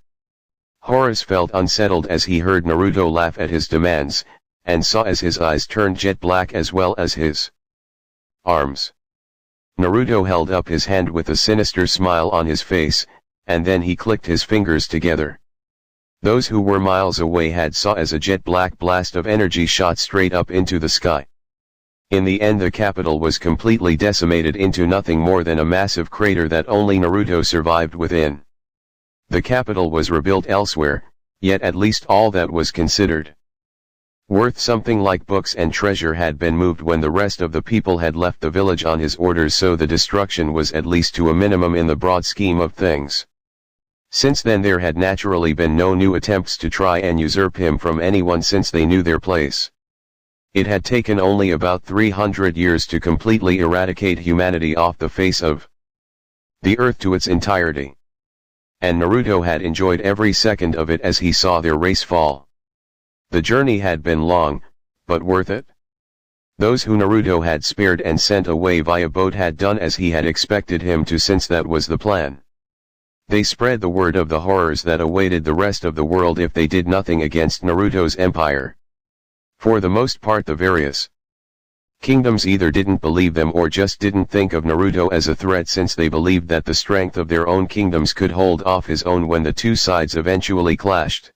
Horus felt unsettled as he heard Naruto laugh at his demands, and saw as his eyes turned jet black as well as his arms. Naruto held up his hand with a sinister smile on his face, and then he clicked his fingers together. Those who were miles away had saw as a jet black blast of energy shot straight up into the sky. In the end the capital was completely decimated into nothing more than a massive crater that only Naruto survived within. The capital was rebuilt elsewhere, yet at least all that was considered worth something like books and treasure had been moved when the rest of the people had left the village on his orders, so the destruction was at least to a minimum in the broad scheme of things. Since then there had naturally been no new attempts to try and usurp him from anyone since they knew their place. It had taken only about 300 years to completely eradicate humanity off the face of the earth to its entirety. And Naruto had enjoyed every second of it as he saw their race fall. The journey had been long, but worth it. Those who Naruto had spared and sent away via boat had done as he had expected him to, since that was the plan. They spread the word of the horrors that awaited the rest of the world if they did nothing against Naruto's empire. For the most part the various kingdoms either didn't believe them or just didn't think of Naruto as a threat, since they believed that the strength of their own kingdoms could hold off his own when the two sides eventually clashed.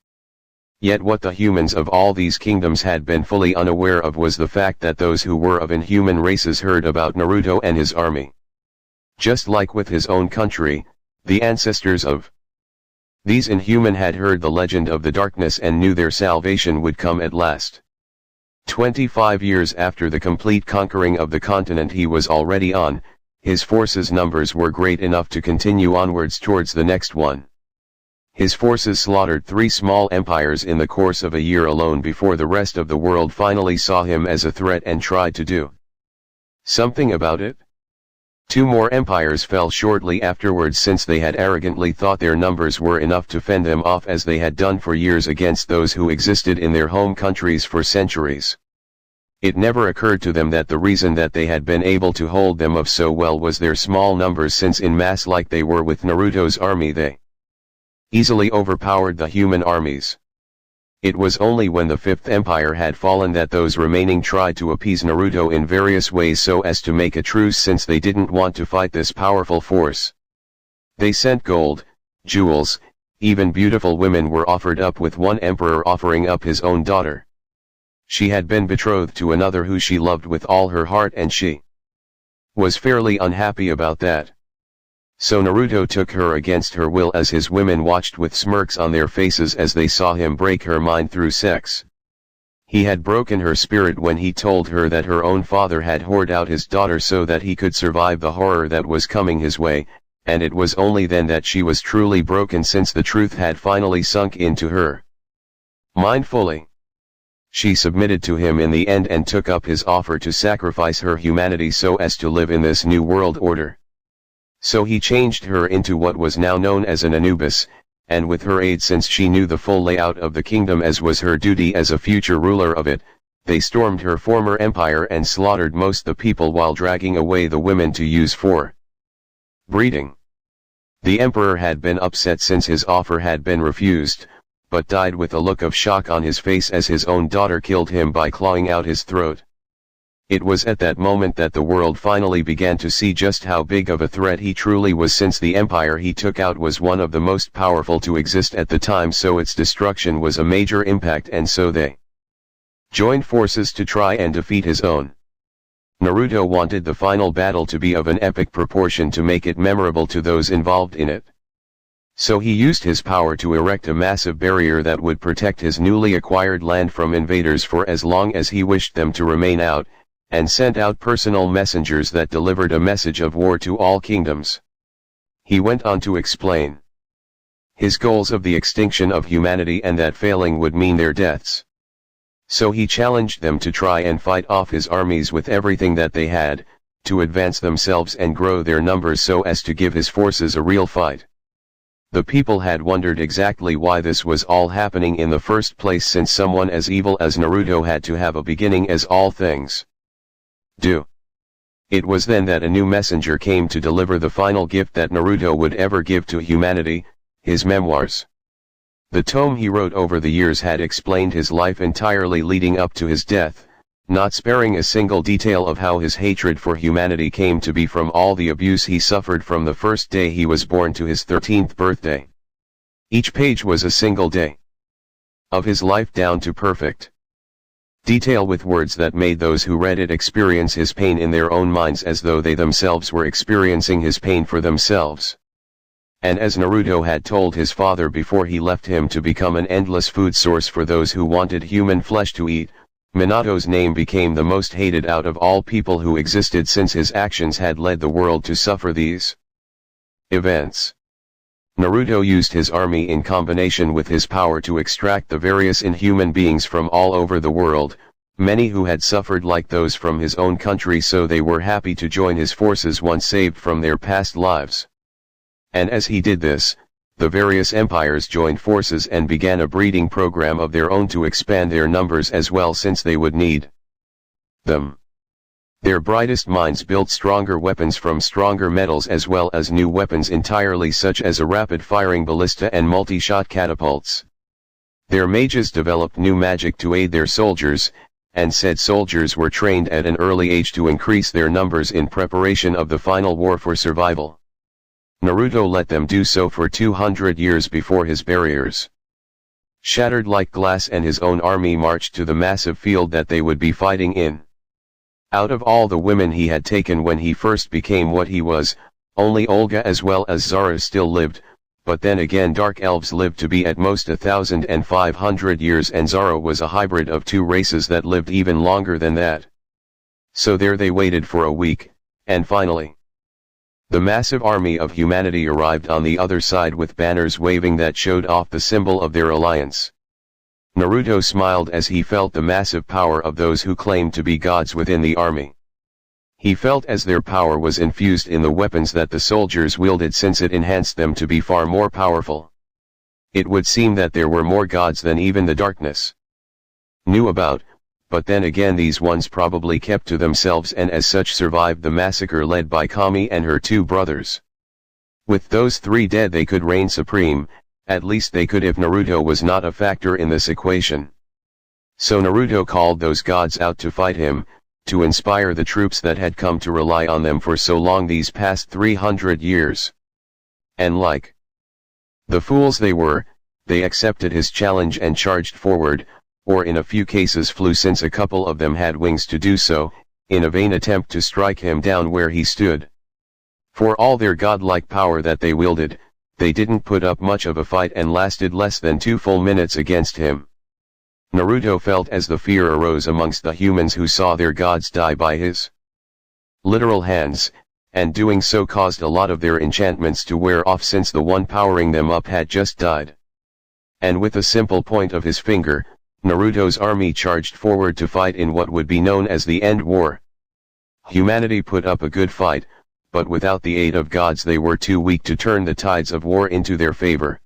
Yet what the humans of all these kingdoms had been fully unaware of was the fact that those who were of inhuman races heard about Naruto and his army. Just like with his own country, the ancestors of these inhuman had heard the legend of the darkness and knew their salvation would come at last. 25 years after the complete conquering of the continent he was already on, his forces' numbers were great enough to continue onwards towards the next one. His forces slaughtered 3 small empires in the course of a year alone before the rest of the world finally saw him as a threat and tried to do something about it. 2 more empires fell shortly afterwards, since they had arrogantly thought their numbers were enough to fend them off as they had done for years against those who existed in their home countries for centuries. It never occurred to them that the reason that they had been able to hold them off so well was their small numbers, since in mass like they were with Naruto's army they easily overpowered the human armies. It was only when the 5th empire had fallen that those remaining tried to appease Naruto in various ways so as to make a truce, since they didn't want to fight this powerful force. They sent gold, jewels, even beautiful women were offered up, with one emperor offering up his own daughter. She had been betrothed to another who she loved with all her heart, and she was fairly unhappy about that. So Naruto took her against her will, as his women watched with smirks on their faces as they saw him break her mind through sex. He had broken her spirit when he told her that her own father had whored out his daughter so that he could survive the horror that was coming his way, and it was only then that she was truly broken, since the truth had finally sunk into her mind fully. She submitted to him in the end and took up his offer to sacrifice her humanity so as to live in this new world order. So he changed her into what was now known as an Anubis, and with her aid, since she knew the full layout of the kingdom as was her duty as a future ruler of it, they stormed her former empire and slaughtered most the people while dragging away the women to use for breeding. The emperor had been upset since his offer had been refused, but died with a look of shock on his face as his own daughter killed him by clawing out his throat. It was at that moment that the world finally began to see just how big of a threat he truly was, since the empire he took out was one of the most powerful to exist at the time, so its destruction was a major impact, and so they joined forces to try and defeat his own. Naruto wanted the final battle to be of an epic proportion to make it memorable to those involved in it. So he used his power to erect a massive barrier that would protect his newly acquired land from invaders for as long as he wished them to remain out, and sent out personal messengers that delivered a message of war to all kingdoms. He went on to explain his goals of the extinction of humanity, and that failing would mean their deaths. So he challenged them to try and fight off his armies with everything that they had, to advance themselves and grow their numbers so as to give his forces a real fight. The people had wondered exactly why this was all happening in the first place, since someone as evil as Naruto had to have a beginning, as all things do. It was then that a new messenger came to deliver the final gift that Naruto would ever give to humanity, his memoirs. The tome he wrote over the years had explained his life entirely leading up to his death, not sparing a single detail of how his hatred for humanity came to be, from all the abuse he suffered from the first day he was born to his 13th birthday. Each page was a single day of his life down to perfect detail with words that made those who read it experience his pain in their own minds as though they themselves were experiencing his pain for themselves. And as Naruto had told his father before he left him to become an endless food source for those who wanted human flesh to eat, Minato's name became the most hated out of all people who existed since his actions had led the world to suffer these events. Naruto used his army in combination with his power to extract the various inhuman beings from all over the world, many who had suffered like those from his own country, so they were happy to join his forces once saved from their past lives. And as he did this, the various empires joined forces and began a breeding program of their own to expand their numbers as well, since they would need them. Their brightest minds built stronger weapons from stronger metals as well as new weapons entirely, such as a rapid-firing ballista and multi-shot catapults. Their mages developed new magic to aid their soldiers, and said soldiers were trained at an early age to increase their numbers in preparation of the final war for survival. Naruto let them do so for 200 years before his barriers shattered like glass and his own army marched to the massive field that they would be fighting in. Out of all the women he had taken when he first became what he was, only Olga as well as Zara still lived, but then again dark elves lived to be at most 1,500 years, and Zara was a hybrid of two races that lived even longer than that. So there they waited for a week, and finally, the massive army of humanity arrived on the other side with banners waving that showed off the symbol of their alliance. Naruto smiled as he felt the massive power of those who claimed to be gods within the army. He felt as their power was infused in the weapons that the soldiers wielded, since it enhanced them to be far more powerful. It would seem that there were more gods than even the darkness knew about, but then again these ones probably kept to themselves and as such survived the massacre led by Kami and her two brothers. With those three dead they could reign supreme, at least they could if Naruto was not a factor in this equation. So Naruto called those gods out to fight him, to inspire the troops that had come to rely on them for so long these past 300 years. And like the fools they were, they accepted his challenge and charged forward, or in a few cases flew, since a couple of them had wings to do so, in a vain attempt to strike him down where he stood. For all their godlike power that they wielded, they didn't put up much of a fight and lasted less than 2 full minutes against him. Naruto felt as the fear arose amongst the humans who saw their gods die by his literal hands, and doing so caused a lot of their enchantments to wear off, since the one powering them up had just died. And with a simple point of his finger, Naruto's army charged forward to fight in what would be known as the End War. Humanity put up a good fight, but without the aid of gods they were too weak to turn the tides of war into their favor.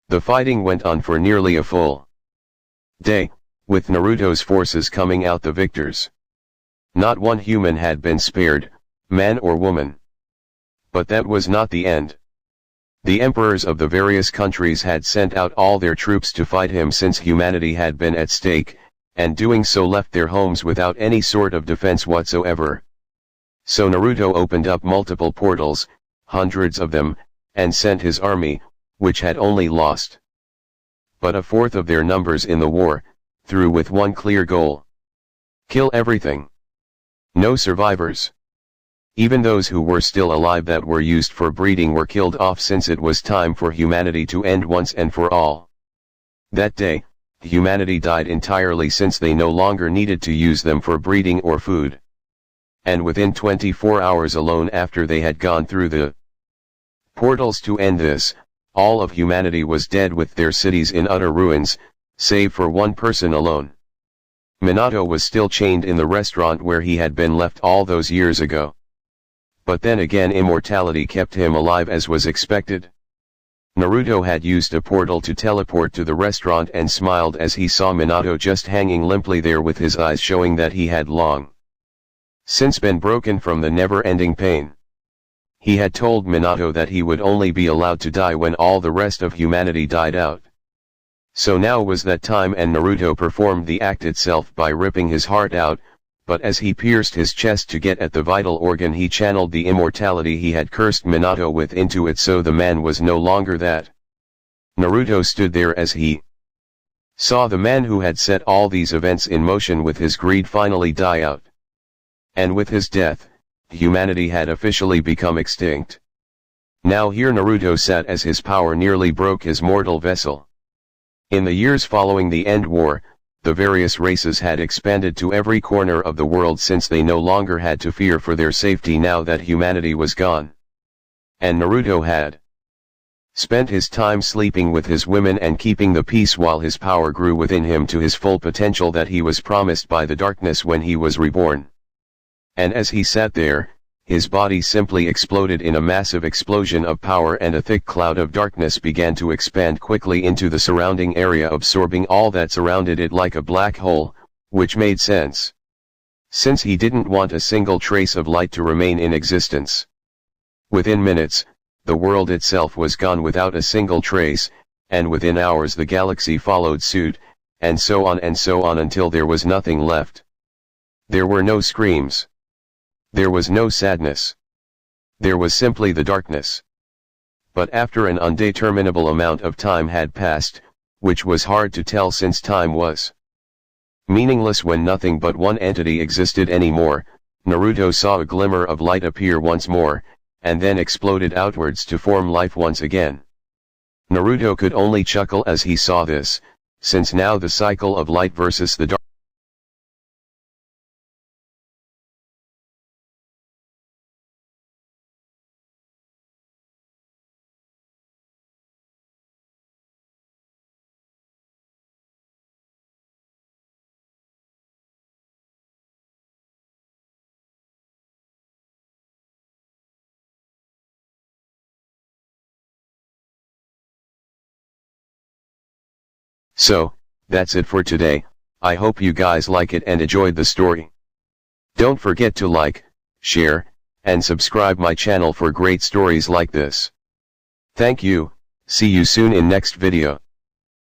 The fighting went on for nearly a full day, with Naruto's forces coming out the victors. Not one human had been spared, man or woman. But that was not the end. The emperors of the various countries had sent out all their troops to fight him, since humanity had been at stake, and doing so left their homes without any sort of defense whatsoever. So Naruto opened up multiple portals, hundreds of them, and sent his army, which had only lost but a fourth of their numbers in the war, through with one clear goal: kill everything. No survivors. Even those who were still alive that were used for breeding were killed off, since it was time for humanity to end once and for all. That day, humanity died entirely, since they no longer needed to use them for breeding or food. And within 24 hours alone after they had gone through the portals to end this, all of humanity was dead, with their cities in utter ruins, save for one person alone. Minato was still chained in the restaurant where he had been left all those years ago. But then again immortality kept him alive, as was expected. Naruto had used a portal to teleport to the restaurant and smiled as he saw Minato just hanging limply there, with his eyes showing that he had long since been broken from the never-ending pain. He had told Minato that he would only be allowed to die when all the rest of humanity died out. So now was that time, and Naruto performed the act itself by ripping his heart out, but as he pierced his chest to get at the vital organ, he channeled the immortality he had cursed Minato with into it, so the man was no longer that. Naruto stood there as he saw the man who had set all these events in motion with his greed finally die out. And with his death, humanity had officially become extinct. Now here Naruto sat as his power nearly broke his mortal vessel. In the years following the End War, the various races had expanded to every corner of the world since they no longer had to fear for their safety now that humanity was gone. And Naruto had spent his time sleeping with his women and keeping the peace while his power grew within him to his full potential that he was promised by the darkness when he was reborn. And as he sat there, his body simply exploded in a massive explosion of power and a thick cloud of darkness began to expand quickly into the surrounding area, absorbing all that surrounded it like a black hole, which made sense, since he didn't want a single trace of light to remain in existence. Within minutes, the world itself was gone without a single trace, and within hours the galaxy followed suit, and so on until there was nothing left. There were no screams. There was no sadness. There was simply the darkness. But after an undeterminable amount of time had passed, which was hard to tell since time was meaningless when nothing but one entity existed anymore, Naruto saw a glimmer of light appear once more, and then exploded outwards to form life once again. Naruto could only chuckle as he saw this, since now the cycle of light versus the dark. So, that's it for today. I hope you guys like it and enjoyed the story. Don't forget to like, share, and subscribe my channel for great stories like this. Thank you, see you soon in next video.